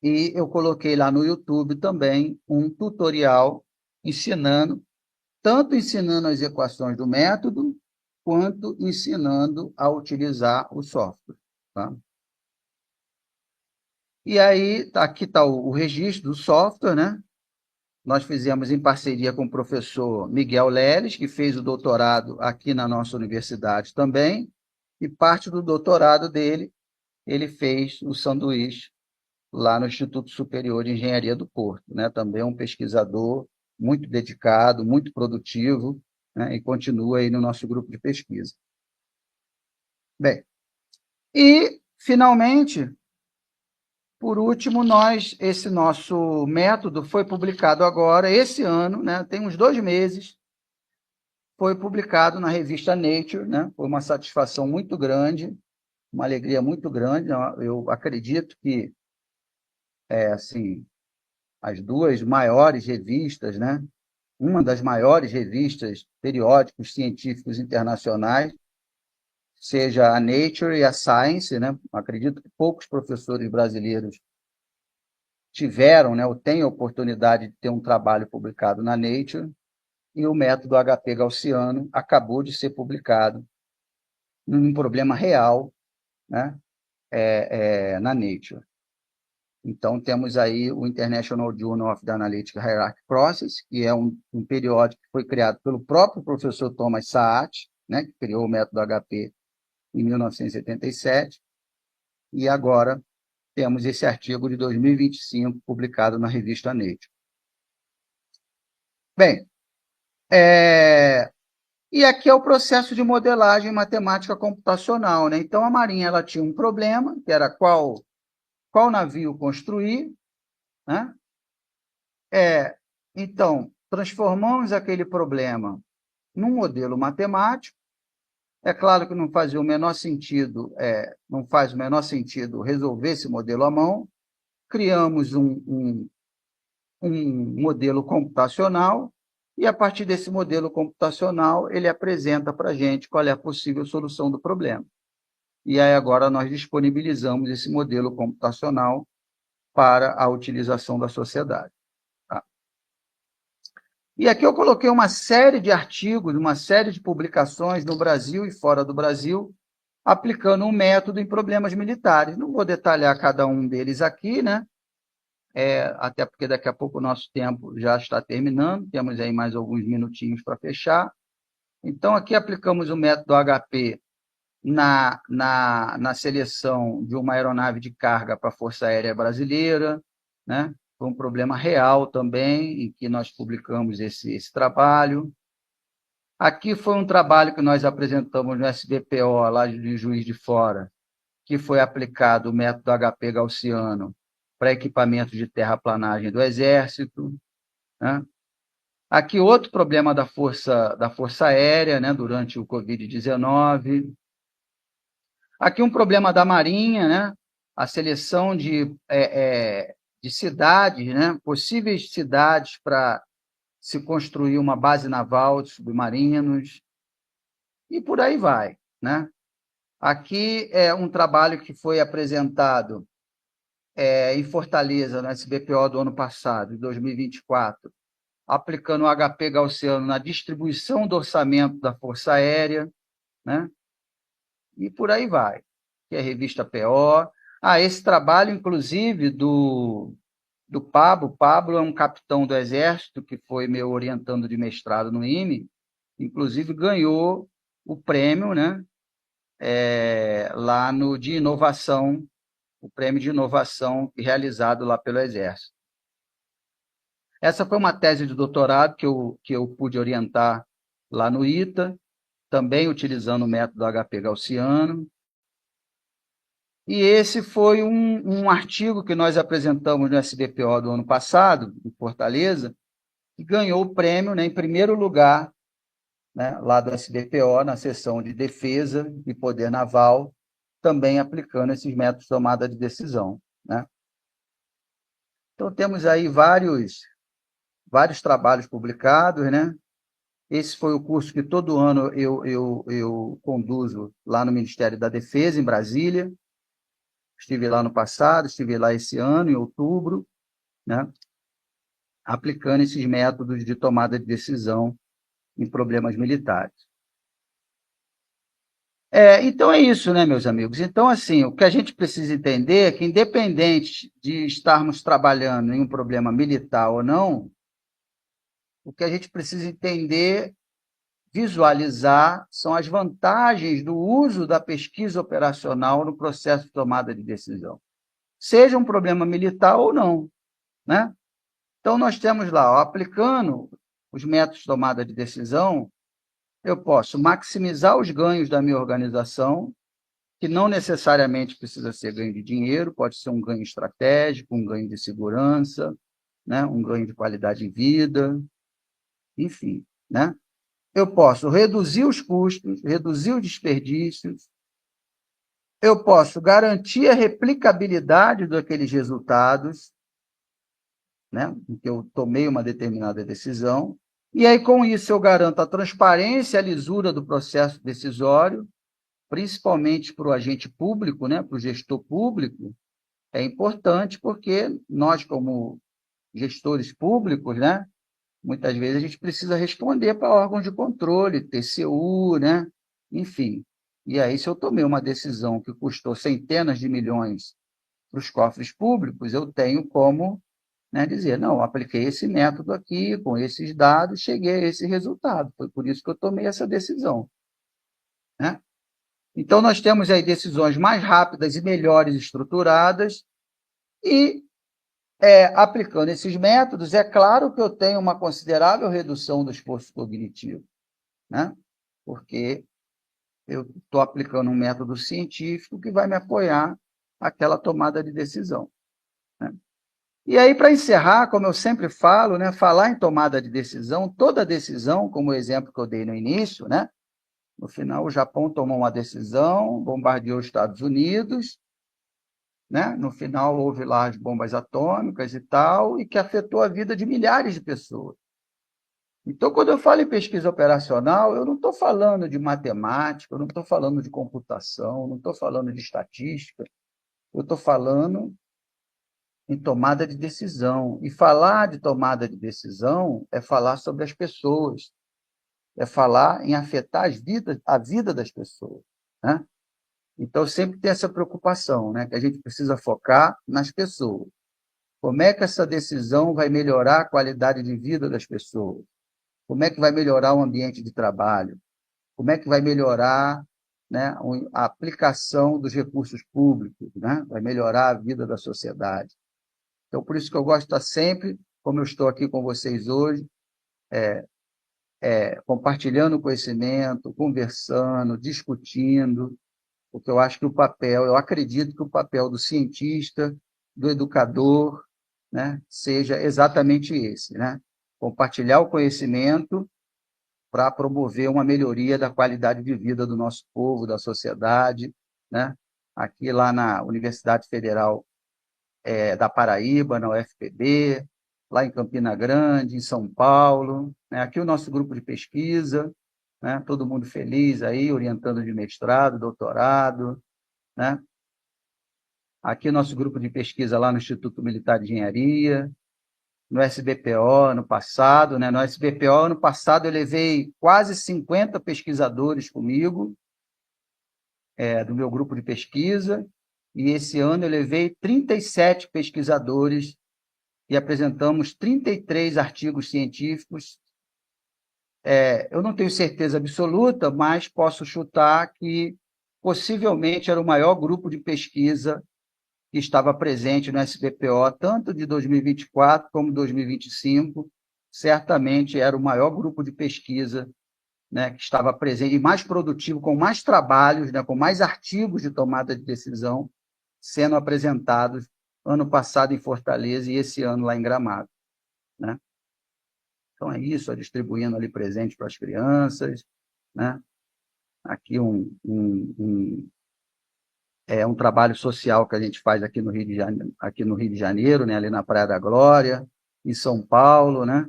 e eu coloquei lá no YouTube também um tutorial tanto ensinando as equações do método, quanto ensinando a utilizar o software. Tá? E aí, aqui está o registro do software, né? Nós fizemos em parceria com o professor Miguel Leles, que fez o doutorado aqui na nossa universidade também, e parte do doutorado dele, ele fez o sanduíche lá no Instituto Superior de Engenharia do Porto, né? Também um pesquisador muito dedicado, muito produtivo, né? E continua aí no nosso grupo de pesquisa. Bem, e, finalmente, por último, esse nosso método foi publicado agora, esse ano, né? Tem uns 2 meses, foi publicado na revista Nature, né? Foi uma satisfação muito grande, uma alegria muito grande. Eu acredito que, assim, as 2 maiores revistas, né? Uma das maiores revistas, periódicos científicos internacionais, seja a Nature e a Science, né? Acredito que poucos professores brasileiros tiveram, né, ou têm a oportunidade de ter um trabalho publicado na Nature, e o método HP gaussiano acabou de ser publicado num problema real, né, na Nature. Então, temos aí o International Journal of the Analytic Hierarchy Process, que é um periódico que foi criado pelo próprio professor Thomas Saat, né, que criou o método HP em 1977, e agora temos esse artigo de 2025 publicado na revista Nature. Bem, e aqui é o processo de modelagem matemática computacional, né? Então, a Marinha ela tinha um problema, que era qual navio construir, né? Então, transformamos aquele problema num modelo matemático. É claro que não faz o menor sentido resolver esse modelo à mão. Criamos um modelo computacional, e a partir desse modelo computacional ele apresenta para a gente qual é a possível solução do problema. E aí agora nós disponibilizamos esse modelo computacional para a utilização da sociedade. Tá? E aqui eu coloquei uma série de artigos, uma série de publicações no Brasil e fora do Brasil, aplicando um método em problemas militares. Não vou detalhar cada um deles aqui, né? Até porque daqui a pouco o nosso tempo já está terminando, temos aí mais alguns minutinhos para fechar. Então, aqui aplicamos o método HP na seleção de uma aeronave de carga para a Força Aérea Brasileira, né? Foi um problema real também, em que nós publicamos esse trabalho. Aqui foi um trabalho que nós apresentamos no SBPO, lá de Juiz de Fora, que foi aplicado o método HP gaussiano para equipamentos de terraplanagem do Exército, né? Aqui outro problema da Força Aérea, né, durante o Covid-19. Aqui um problema da Marinha, né, a seleção de cidades, né, possíveis cidades para se construir uma base naval de submarinos, e por aí vai, né? Aqui é um trabalho que foi apresentado em Fortaleza, no SBPO do ano passado, de 2024, aplicando o HP gaussiano na distribuição do orçamento da Força Aérea, né? E por aí vai, que é a revista PO. Esse trabalho, inclusive, do Pablo. Pablo é um capitão do Exército, que foi meu orientando de mestrado no IME, inclusive ganhou o prêmio, né? Lá no de inovação, o prêmio de inovação realizado lá pelo Exército. Essa foi uma tese de doutorado que eu pude orientar lá no ITA, também utilizando o método HP gaussiano. E esse foi um artigo que nós apresentamos no SBPO do ano passado, em Fortaleza, que ganhou o prêmio, né, em primeiro lugar, né, lá do SBPO, na seção de defesa e poder naval, também aplicando esses métodos de tomada de decisão, né? Então, temos aí vários trabalhos publicados, né? Esse foi o curso que todo ano eu conduzo lá no Ministério da Defesa, em Brasília. Estive lá no passado, estive lá esse ano, em outubro, né? Aplicando esses métodos de tomada de decisão em problemas militares. Então é isso, né, meus amigos? Então, assim, o que a gente precisa entender é que, independente de estarmos trabalhando em um problema militar ou não, o que a gente precisa entender, visualizar, são as vantagens do uso da pesquisa operacional no processo de tomada de decisão, seja um problema militar ou não, né? Então, nós temos lá, ó, aplicando os métodos de tomada de decisão, eu posso maximizar os ganhos da minha organização, que não necessariamente precisa ser ganho de dinheiro, pode ser um ganho estratégico, um ganho de segurança, né? Um ganho de qualidade de vida, enfim, né? Eu posso reduzir os custos, reduzir os desperdícios, eu posso garantir a replicabilidade daqueles resultados, né, em que eu tomei uma determinada decisão, e aí, com isso, eu garanto a transparência e a lisura do processo decisório, principalmente para o agente público, né, para o gestor público. É importante porque nós, como gestores públicos, né, muitas vezes a gente precisa responder para órgãos de controle, TCU, né, enfim. E aí, se eu tomei uma decisão que custou centenas de milhões para os cofres públicos, eu tenho como, né, dizer, não, apliquei esse método aqui, com esses dados, cheguei a esse resultado. Foi por isso que eu tomei essa decisão, né? Então, nós temos aí decisões mais rápidas e melhores estruturadas, e aplicando esses métodos, é claro que eu tenho uma considerável redução do esforço cognitivo, né? Porque eu estou aplicando um método científico que vai me apoiar aquela tomada de decisão, né? E aí, para encerrar, como eu sempre falo, né, falar em tomada de decisão, toda decisão, como o exemplo que eu dei no início, né, no final o Japão tomou uma decisão, bombardeou os Estados Unidos, né, no final houve lá as bombas atômicas e tal, e que afetou a vida de milhares de pessoas. Então, quando eu falo em pesquisa operacional, eu não estou falando de matemática, eu não estou falando de computação, não estou falando de estatística, eu estou falando em tomada de decisão. E falar de tomada de decisão é falar sobre as pessoas, é falar em afetar a vida das pessoas, né? Então, sempre tem essa preocupação, né? Que a gente precisa focar nas pessoas. Como é que essa decisão vai melhorar a qualidade de vida das pessoas? Como é que vai melhorar o ambiente de trabalho? Como é que vai melhorar, né, a aplicação dos recursos públicos, né? Vai melhorar a vida da sociedade. Então, por isso que eu gosto de estar sempre, como eu estou aqui com vocês hoje, compartilhando conhecimento, conversando, discutindo, porque eu acho que eu acredito que o papel do cientista, do educador, né, seja exatamente esse, né? Compartilhar o conhecimento para promover uma melhoria da qualidade de vida do nosso povo, da sociedade, né? Aqui lá na Universidade Federal da Paraíba, na UFPB, lá em Campina Grande, em São Paulo, né? Aqui o nosso grupo de pesquisa, né? Todo mundo feliz aí, orientando de mestrado, doutorado, né? Aqui o nosso grupo de pesquisa lá no Instituto Militar de Engenharia, no SBPO no passado, né? No SBPO ano passado eu levei quase 50 pesquisadores comigo, do meu grupo de pesquisa, e esse ano eu levei 37 pesquisadores e apresentamos 33 artigos científicos. Eu não tenho certeza absoluta, mas posso chutar que possivelmente era o maior grupo de pesquisa que estava presente no SBPO, tanto de 2024 como 2025, certamente era o maior grupo de pesquisa, né, que estava presente e mais produtivo, com mais trabalhos, né, com mais artigos de tomada de decisão sendo apresentados ano passado em Fortaleza e esse ano lá em Gramado, né? Então é isso, distribuindo ali presente para as crianças, né? Aqui um trabalho social que a gente faz aqui no Rio de Janeiro, né, ali na Praia da Glória, em São Paulo, né?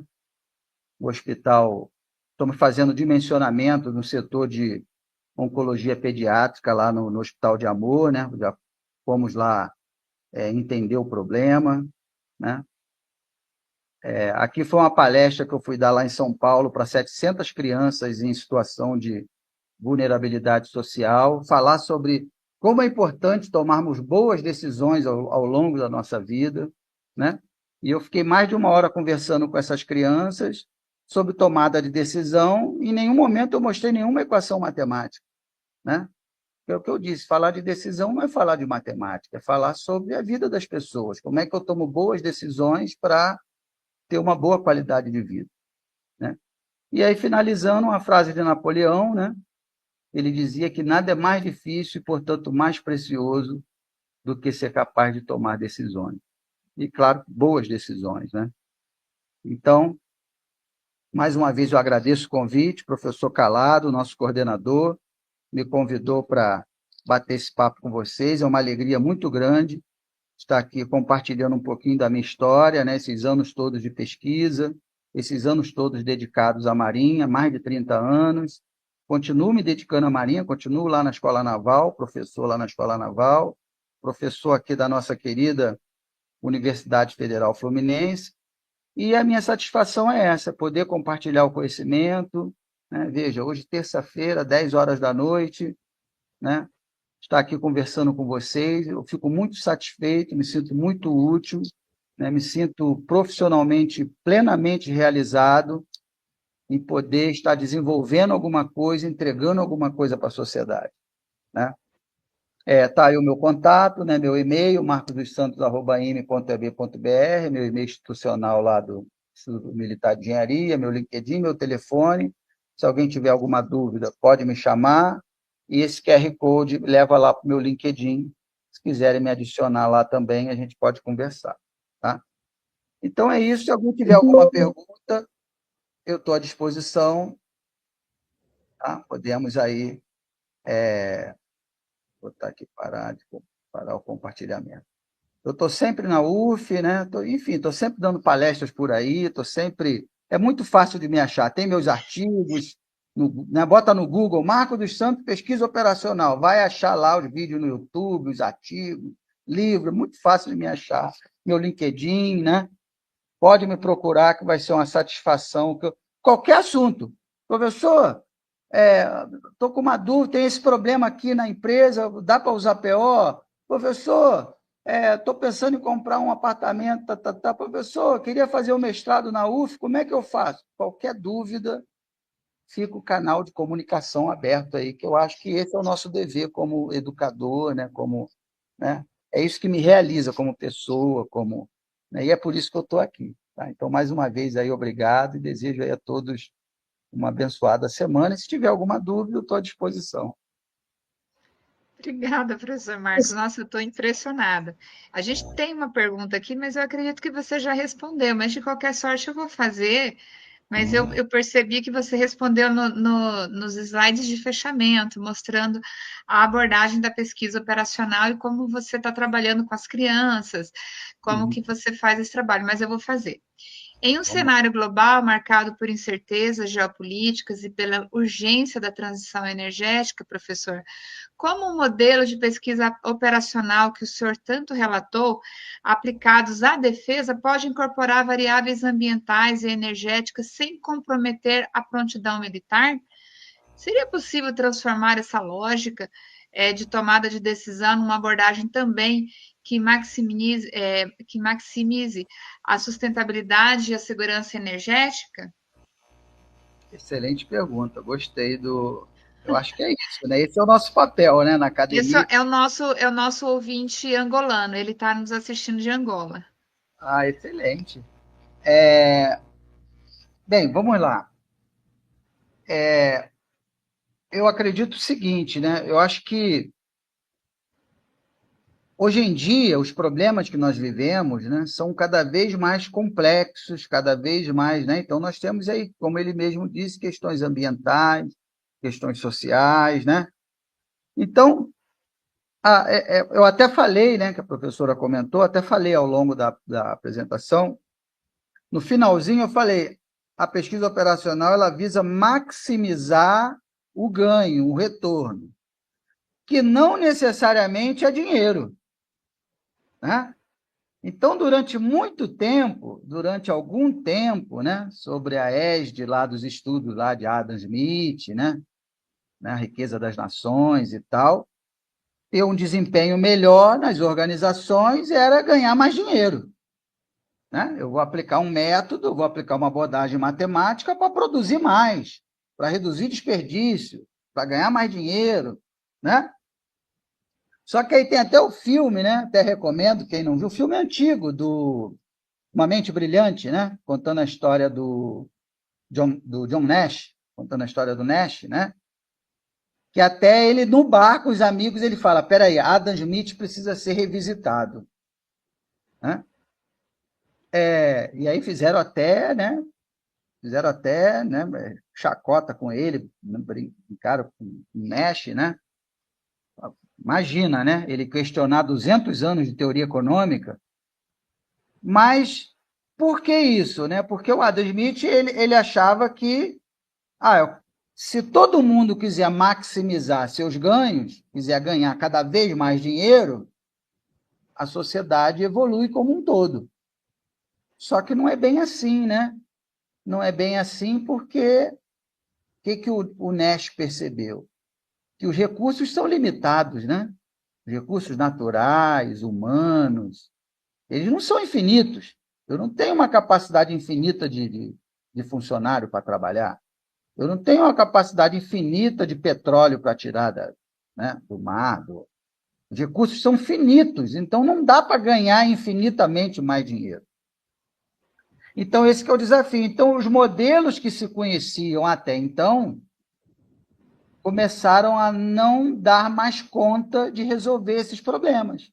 O hospital, estamos fazendo dimensionamento no setor de oncologia pediátrica lá no Hospital de Amor, né? Já fomos lá entender o problema, né? Aqui foi uma palestra que eu fui dar lá em São Paulo para 700 crianças em situação de vulnerabilidade social, falar sobre como é importante tomarmos boas decisões ao longo da nossa vida, né? E eu fiquei mais de uma hora conversando com essas crianças sobre tomada de decisão, e em nenhum momento eu mostrei nenhuma equação matemática, né? É o que eu disse, falar de decisão não é falar de matemática, é falar sobre a vida das pessoas, como é que eu tomo boas decisões para ter uma boa qualidade de vida, né? E aí, finalizando, uma frase de Napoleão, né? Ele dizia que nada é mais difícil e, portanto, mais precioso do que ser capaz de tomar decisões. E, claro, boas decisões, né? Então, mais uma vez eu agradeço o convite, professor Calado, nosso coordenador, me convidou para bater esse papo com vocês. É uma alegria muito grande estar aqui compartilhando um pouquinho da minha história, né? Esses anos todos de pesquisa, esses anos todos dedicados à Marinha, mais de 30 anos. Continuo me dedicando à Marinha, continuo lá na Escola Naval, professor lá na Escola Naval, professor aqui da nossa querida Universidade Federal Fluminense, e a minha satisfação é essa, poder compartilhar o conhecimento, né? Veja, hoje, terça-feira, 10 horas da noite, né? Estar aqui conversando com vocês, eu fico muito satisfeito, me sinto muito útil, né? Me sinto profissionalmente plenamente realizado em poder estar desenvolvendo alguma coisa, entregando alguma coisa para a sociedade, né? Tá aí o meu contato, né? Meu e-mail, marcossantos@ime.eb.br, meu e-mail institucional lá do Instituto Militar de Engenharia, meu LinkedIn, meu telefone. Se alguém tiver alguma dúvida, pode me chamar. E esse QR Code leva lá para o meu LinkedIn. Se quiserem me adicionar lá também, a gente pode conversar, tá? Então é isso. Se alguém tiver alguma pergunta, eu estou à disposição, tá? Podemos aí botar aqui parar o compartilhamento. Eu estou sempre na UF, né? Enfim, estou sempre dando palestras por aí, estou sempre. É muito fácil de me achar. Tem meus artigos, né? Bota no Google, Marco dos Santos Pesquisa Operacional, vai achar lá os vídeos no YouTube, os artigos, livro, é muito fácil de me achar. Meu LinkedIn, né? Pode me procurar, que vai ser uma satisfação. Qualquer assunto. Professor, estou com uma dúvida, tem esse problema aqui na empresa, dá para usar PO? Professor, estou pensando em comprar um apartamento, Professor, queria fazer o mestrado na UF, como é que eu faço? Qualquer dúvida, fica o canal de comunicação aberto aí, que eu acho que esse é o nosso dever como educador, né? Né? É isso que me realiza como pessoa, né? E é por isso que eu estou aqui. Tá? Então, mais uma vez, aí, obrigado e desejo aí a todos uma abençoada semana. E se tiver alguma dúvida, eu estou à disposição. Obrigada, professor Marcos. Nossa, eu estou impressionada. A gente tem uma pergunta aqui, mas eu acredito que você já respondeu. Mas, de qualquer sorte, eu vou fazer. Mas eu percebi que você respondeu nos slides de fechamento, mostrando a abordagem da pesquisa operacional e como você está trabalhando com as crianças, como que você faz esse trabalho. Mas eu vou fazer. Em um cenário global marcado por incertezas geopolíticas e pela urgência da transição energética, professor, como o modelo de pesquisa operacional que o senhor tanto relatou, aplicados à defesa, pode incorporar variáveis ambientais e energéticas sem comprometer a prontidão militar? Seria possível transformar essa lógica de tomada de decisão numa abordagem também que maximize a sustentabilidade e a segurança energética? Excelente pergunta, gostei do. Eu acho que é isso, né? Esse é o nosso papel, né, na Isso academia. é o nosso ouvinte angolano, ele está nos assistindo de Angola. Ah, excelente. Bem, vamos lá. Eu acredito o seguinte, né? Eu acho que hoje em dia os problemas que nós vivemos, né, são cada vez mais complexos, cada vez mais, né? Então nós temos aí, como ele mesmo disse, questões ambientais, questões sociais, né? Então, eu até falei, né, que a professora comentou, até falei ao longo da apresentação, no finalzinho eu falei, a pesquisa operacional ela visa maximizar o ganho, o retorno, que não necessariamente é dinheiro, né? Então, durante algum tempo, né, sobre a égide lá dos estudos lá de Adam Smith, né, a riqueza das nações e tal, ter um desempenho melhor nas organizações era ganhar mais dinheiro. Né? Eu vou aplicar um método, vou aplicar uma abordagem matemática para produzir mais, para reduzir desperdício, para ganhar mais dinheiro. Né? Só que aí tem até o filme, né? Até recomendo, quem não viu, o filme antigo, do Uma Mente Brilhante, né? Contando a história do John Nash, contando a história do Nash, né? Que até ele, no bar com os amigos, ele fala, peraí, Adam Smith precisa ser revisitado. Né? E aí fizeram até chacota com ele, brincaram com o Nash, né? Imagina, né? Ele questionar 200 anos de teoria econômica, mas por que isso, né? Porque o Adam Smith, ele achava que se todo mundo quiser maximizar seus ganhos, quiser ganhar cada vez mais dinheiro, a sociedade evolui como um todo. Só que não é bem assim, né? Não é bem assim porque que o Nash percebeu? Que os recursos são limitados, né? Os recursos naturais, humanos, eles não são infinitos. Eu não tenho uma capacidade infinita de funcionário para trabalhar. Eu não tenho uma capacidade infinita de petróleo para tirar do mar. Os recursos são finitos, então não dá para ganhar infinitamente mais dinheiro. Então, esse que é o desafio. Então, os modelos que se conheciam até então começaram a não dar mais conta de resolver esses problemas.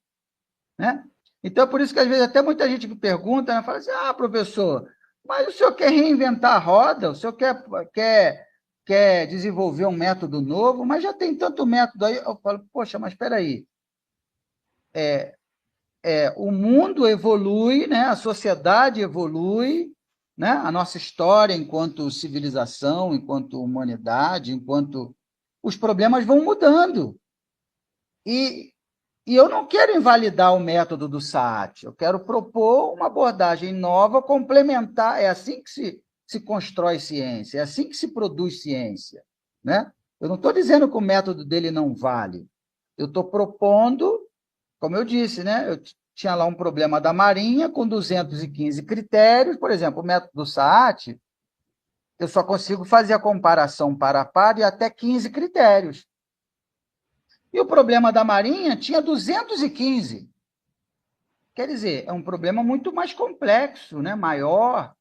Né? Então, é por isso que, às vezes, até muita gente me pergunta, né, fala assim, professor, mas o senhor quer reinventar a roda? O senhor quer desenvolver um método novo? Mas já tem tanto método aí. Eu falo, poxa, mas espera aí. O mundo evolui, né? A sociedade evolui, né? A nossa história enquanto civilização, enquanto humanidade, enquanto os problemas vão mudando. E E eu não quero invalidar o método do SAAT, eu quero propor uma abordagem nova, complementar. É assim que se constrói ciência, é assim que se produz ciência, né? Eu não estou dizendo que o método dele não vale, eu estou propondo, como eu disse, né? Eu tinha lá um problema da Marinha com 215 critérios, por exemplo, o método do SAAT, eu só consigo fazer a comparação par a par e até 15 critérios. E o problema da Marinha tinha 215. Quer dizer, é um problema muito mais complexo, né? Maior,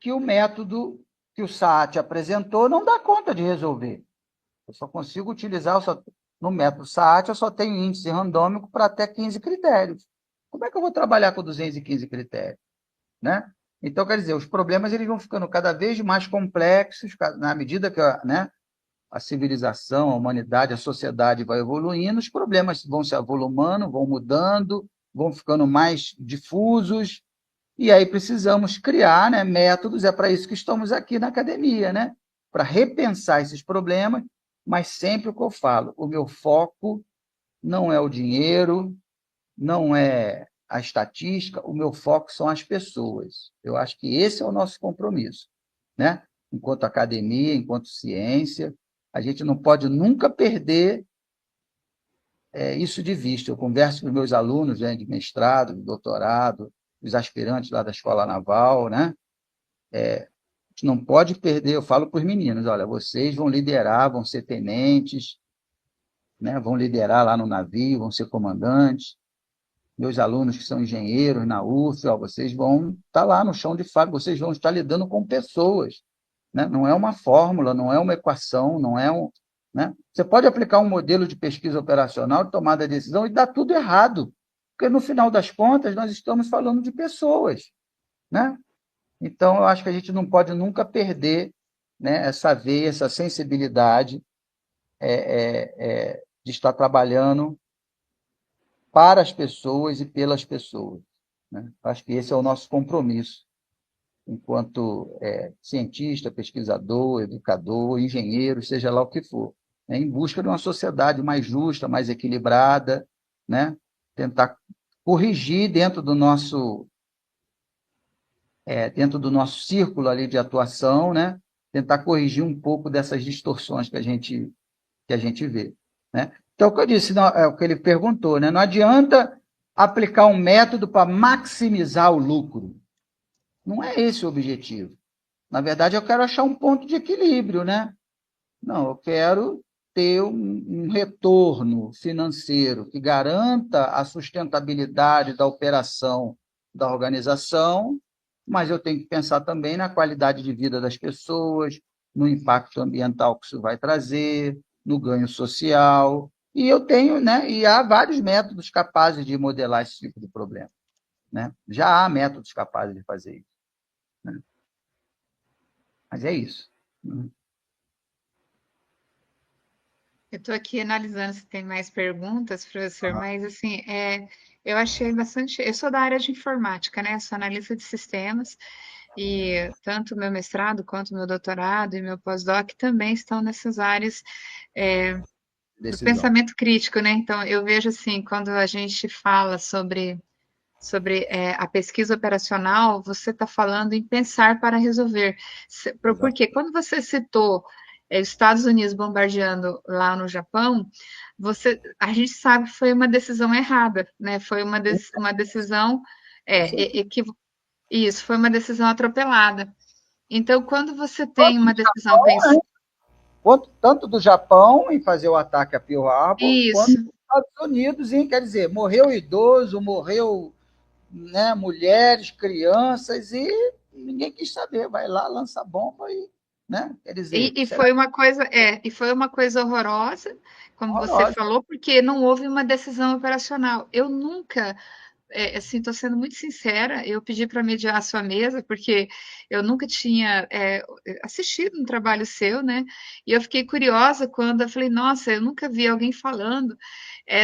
que o método que o SAT apresentou não dá conta de resolver. Eu só consigo utilizar, no método SAT, eu só tenho índice randômico para até 15 critérios. Como é que eu vou trabalhar com 215 critérios? Né? Então, quer dizer, os problemas eles vão ficando cada vez mais complexos, na medida que né, a civilização, a humanidade, a sociedade vai evoluindo, os problemas vão se avolumando, vão mudando, vão ficando mais difusos, e aí precisamos criar, né, métodos, é para isso que estamos aqui na academia, né? Para repensar esses problemas, mas sempre o que eu falo, o meu foco não é o dinheiro, não é a estatística, o meu foco são as pessoas. Eu acho que esse é o nosso compromisso, né? Enquanto academia, enquanto ciência, a gente não pode nunca perder isso de vista. Eu converso com os meus alunos, né, de mestrado, de doutorado, os aspirantes lá da Escola Naval, né? A gente não pode perder, eu falo para os meninos, olha, vocês vão liderar, vão ser tenentes, né? Vão liderar lá no navio, vão ser comandantes. Meus alunos que são engenheiros na UF, ó, vocês vão estar lá no chão de fábrica, vocês vão estar lidando com pessoas, né? Não é uma fórmula, não é uma equação, não é um, né? Você pode aplicar um modelo de pesquisa operacional, de tomada de decisão, e dar tudo errado, porque no final das contas nós estamos falando de pessoas, né? Então, eu acho que a gente não pode nunca perder, né, essa veia, essa sensibilidade de estar trabalhando para as pessoas e pelas pessoas, né? Acho que esse é o nosso compromisso, enquanto cientista, pesquisador, educador, engenheiro, seja lá o que for, né? Em busca de uma sociedade mais justa, mais equilibrada, né? Tentar corrigir dentro do nosso círculo ali de atuação, né? Tentar corrigir um pouco dessas distorções que a gente vê, né? Então, o que eu disse, não, é o que ele perguntou, né? Não adianta aplicar um método para maximizar o lucro. Não é esse o objetivo. Na verdade, eu quero achar um ponto de equilíbrio, né? Não, eu quero ter um retorno financeiro que garanta a sustentabilidade da operação da organização, mas eu tenho que pensar também na qualidade de vida das pessoas, no impacto ambiental que isso vai trazer, no ganho social. E eu tenho, né? E há vários métodos capazes de modelar esse tipo de problema, né? Já há métodos capazes de fazer isso, né? Mas é isso. Eu estou aqui analisando se tem mais perguntas, professor, mas assim, eu achei bastante. Eu sou da área de informática, né? Sou analista de sistemas, e tanto meu mestrado quanto meu doutorado e meu pós-doc também estão nessas áreas do Decisão. pensamento crítico, né? Então, eu vejo assim, quando a gente fala sobre a pesquisa operacional, você está falando em pensar para resolver. Porque quando você citou Estados Unidos bombardeando lá no Japão, a gente sabe que foi uma decisão errada, né? Foi uma decisão isso, foi uma decisão atropelada. Então, quando você tem uma decisão pensada. Tanto do Japão em fazer o ataque a Pearl Harbor, quanto Isso. dos Estados Unidos, em, quer dizer, morreu idoso, morreu, né, mulheres, crianças, e ninguém quis saber, vai lá, lança bomba e, né, quer dizer, E será foi uma coisa, e foi uma coisa horrorosa, como você horrorosa. falou, porque não houve uma decisão operacional. Eu nunca, assim, estou sendo muito sincera, eu pedi para mediar a sua mesa, porque eu nunca tinha assistido um trabalho seu, né? E eu fiquei curiosa quando eu falei, nossa, eu nunca vi alguém falando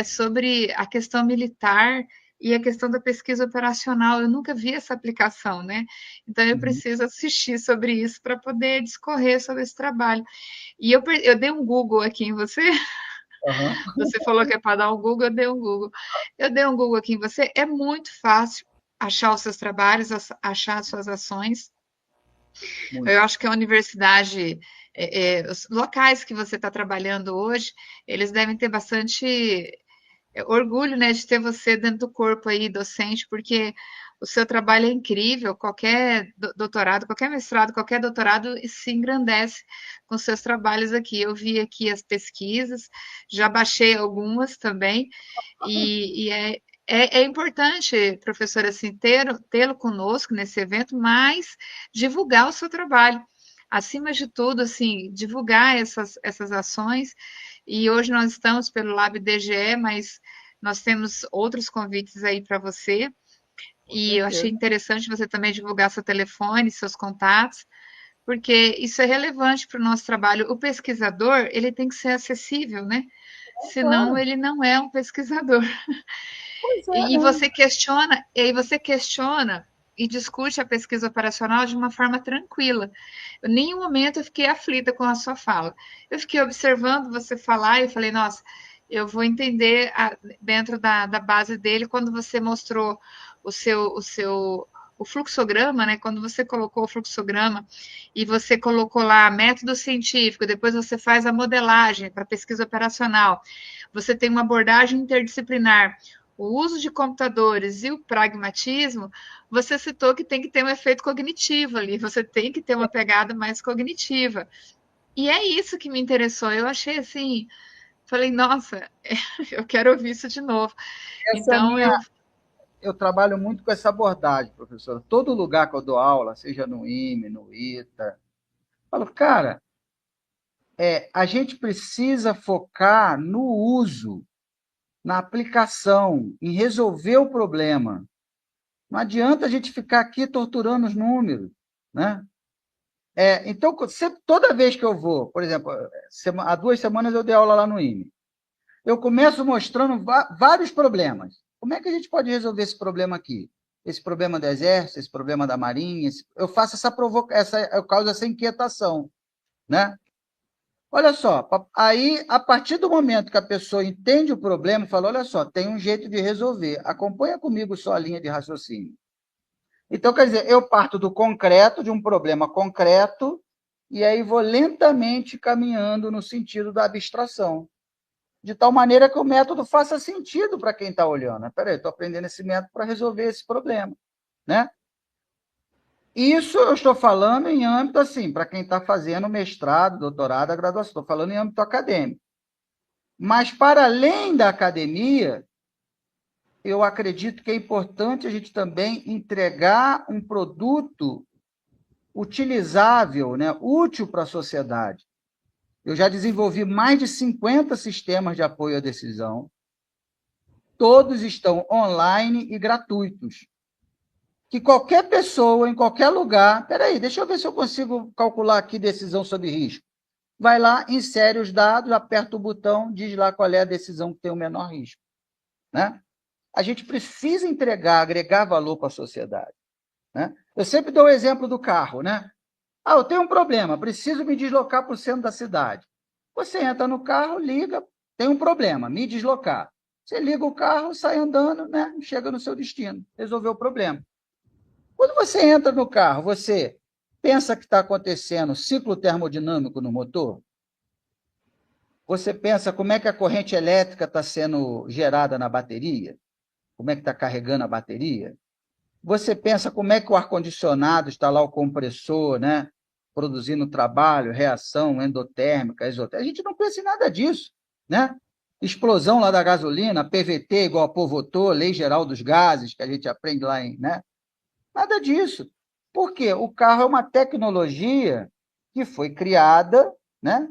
sobre a questão militar e a questão da pesquisa operacional. Eu nunca vi essa aplicação, né? Então eu Uhum. preciso assistir sobre isso para poder discorrer sobre esse trabalho. E eu dei um Google aqui em você Aham. Você falou que é para dar um Google, eu dei um Google. Eu dei um Google aqui em você. É muito fácil achar os seus trabalhos, achar as suas ações. Muito. Eu acho que a universidade, os locais que você está trabalhando hoje, eles devem ter bastante orgulho, né, de ter você dentro do corpo aí, docente, porque o seu trabalho é incrível. Qualquer doutorado, qualquer mestrado, qualquer doutorado se engrandece com seus trabalhos aqui. Eu vi aqui as pesquisas, já baixei algumas também, e é importante, professor, assim, tê-lo conosco nesse evento, mas divulgar o seu trabalho. Acima de tudo, assim, divulgar essas ações. E hoje nós estamos pelo Lab DGE, mas nós temos outros convites aí para você. Com E eu achei certeza. interessante você também divulgar seu telefone, seus contatos, porque isso é relevante para o nosso trabalho. O pesquisador, ele tem que ser acessível, né? Senão Claro. ele não é um pesquisador. Pois é, E né? você questiona, e aí você questiona e discute a pesquisa operacional de uma forma tranquila. Em nenhum momento eu fiquei aflita com a sua fala. Eu fiquei observando você falar e falei, nossa, eu vou entender dentro da base dele quando você mostrou o fluxograma, né? Quando você colocou o fluxograma e você colocou lá método científico, depois você faz a modelagem para pesquisa operacional, você tem uma abordagem interdisciplinar, o uso de computadores e o pragmatismo, você citou que tem que ter um efeito cognitivo ali, você tem que ter uma pegada mais cognitiva. E é isso que me interessou. Eu achei assim, falei, nossa, eu quero ouvir isso de novo. Essa é a Então minha. eu Eu trabalho muito com essa abordagem, professora. Todo lugar que eu dou aula, seja no IME, no ITA, falo, cara, a gente precisa focar no uso, na aplicação, em resolver o problema. Não adianta a gente ficar aqui torturando os números, né? Então, toda vez que eu vou, por exemplo, há 2 semanas eu dei aula lá no IME. Eu começo mostrando vários problemas. Como é que a gente pode resolver esse problema aqui? Esse problema do Exército, esse problema da Marinha, eu faço eu causo essa inquietação, né? Olha só, aí, a partir do momento que a pessoa entende o problema, fala, olha só, tem um jeito de resolver, acompanha comigo só a linha de raciocínio. Então, quer dizer, eu parto do concreto, de um problema concreto, e aí vou lentamente caminhando no sentido da abstração, de tal maneira que o método faça sentido para quem está olhando. Peraí, estou aprendendo esse método para resolver esse problema, né? Isso eu estou falando em âmbito, assim, para quem está fazendo mestrado, doutorado, a graduação, estou falando em âmbito acadêmico. Mas, para além da academia, eu acredito que é importante a gente também entregar um produto utilizável, né, útil para a sociedade. Eu já desenvolvi mais de 50 sistemas de apoio à decisão. Todos estão online e gratuitos. Que qualquer pessoa, em qualquer lugar, peraí, deixa eu ver se eu consigo calcular aqui decisão sob risco. Vai lá, insere os dados, aperta o botão, diz lá qual é a decisão que tem o menor risco, né? A gente precisa entregar, agregar valor para a sociedade, né? Eu sempre dou o exemplo do carro, né? Eu tenho um problema, preciso me deslocar para o centro da cidade. Você entra no carro, liga, tem um problema, me deslocar. Você liga o carro, sai andando, né? Chega no seu destino, resolveu o problema. Quando você entra no carro, você pensa que está acontecendo ciclo termodinâmico no motor? Você pensa como é que a corrente elétrica está sendo gerada na bateria? Como é que está carregando a bateria? Você pensa como é que o ar-condicionado está lá, o compressor, né? Produzindo trabalho, reação endotérmica, exotérmica. A gente não pensa em nada disso, né? Explosão lá da gasolina, PVT igual a povotor, Lei Geral dos Gases, que a gente aprende lá em, né? Nada disso. Por quê? O carro é uma tecnologia que foi criada, né,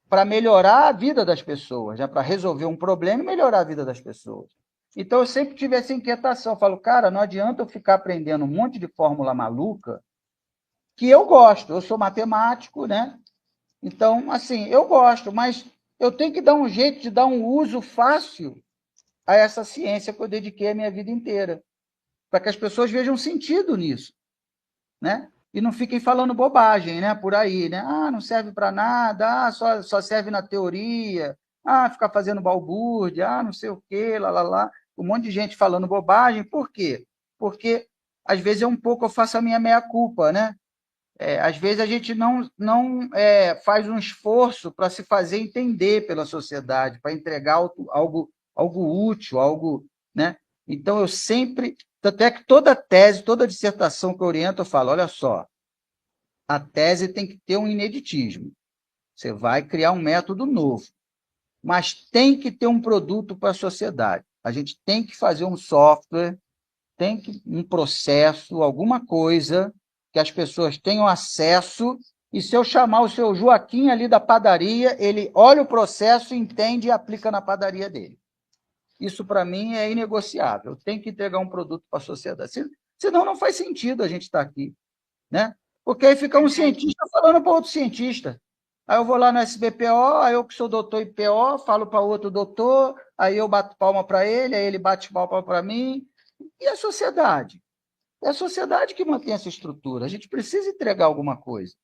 para melhorar a vida das pessoas, né, para resolver um problema e melhorar a vida das pessoas. Então, eu sempre tive essa inquietação. Eu falo, cara, não adianta eu ficar aprendendo um monte de fórmula maluca, que eu gosto. Eu sou matemático, né? Então, assim, eu gosto, mas eu tenho que dar um jeito de dar um uso fácil a essa ciência que eu dediquei a minha vida inteira, para que as pessoas vejam sentido nisso, né? E não fiquem falando bobagem, né? Por aí, né? Não serve para nada, só serve na teoria. Ficar fazendo balbúrdia, não sei o quê, lá, um monte de gente falando bobagem. Por quê? Porque, às vezes, eu faço a minha meia-culpa, né? Às vezes a gente não faz um esforço para se fazer entender pela sociedade, para entregar algo útil, algo, né? Então, eu sempre, tanto é que toda tese, toda dissertação que eu oriento, eu falo, olha só, a tese tem que ter um ineditismo. Você vai criar um método novo, mas tem que ter um produto para a sociedade. A gente tem que fazer um software, um processo, alguma coisa que as pessoas tenham acesso, e se eu chamar o seu Joaquim ali da padaria, ele olha o processo, entende e aplica na padaria dele. Isso, para mim, é inegociável. Tem que entregar um produto para a sociedade. Senão, não faz sentido a gente estar aqui. Né? Porque aí fica um cientista falando para outro cientista. Aí eu vou lá no SBPO, aí eu que sou doutor em PO, falo para outro doutor, aí eu bato palma para ele, aí ele bate palma para mim. E a sociedade? É a sociedade que mantém essa estrutura. A gente precisa entregar alguma coisa.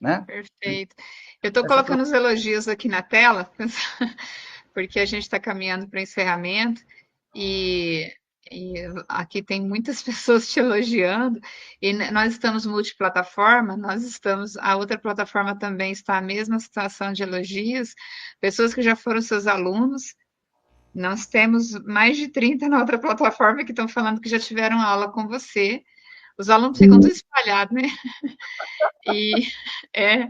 Né? Perfeito. Eu estou Essa colocando os elogios aqui na tela, porque a gente está caminhando para o encerramento e, e aqui tem muitas pessoas te elogiando. E nós estamos multiplataforma, a outra plataforma também está a mesma situação de elogios, pessoas que já foram seus alunos. Nós temos mais de 30 na outra plataforma que estão falando que já tiveram aula com você. Os alunos ficam todos espalhados, né? E, é,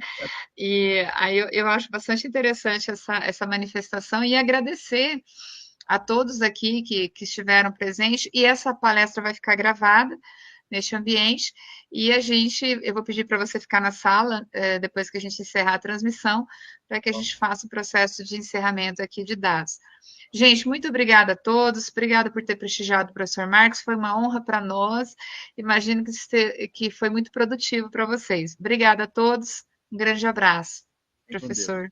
e aí eu acho bastante interessante essa manifestação e agradecer a todos aqui que estiveram presentes. E essa palestra vai ficar gravada neste ambiente. E eu vou pedir para você ficar na sala depois que a gente encerrar a transmissão, para que a gente faça o processo de encerramento aqui de dados. Gente, muito obrigada a todos, obrigada por ter prestigiado o professor Marcos, foi uma honra para nós, imagino que foi muito produtivo para vocês. Obrigada a todos, um grande abraço, com Deus. professor.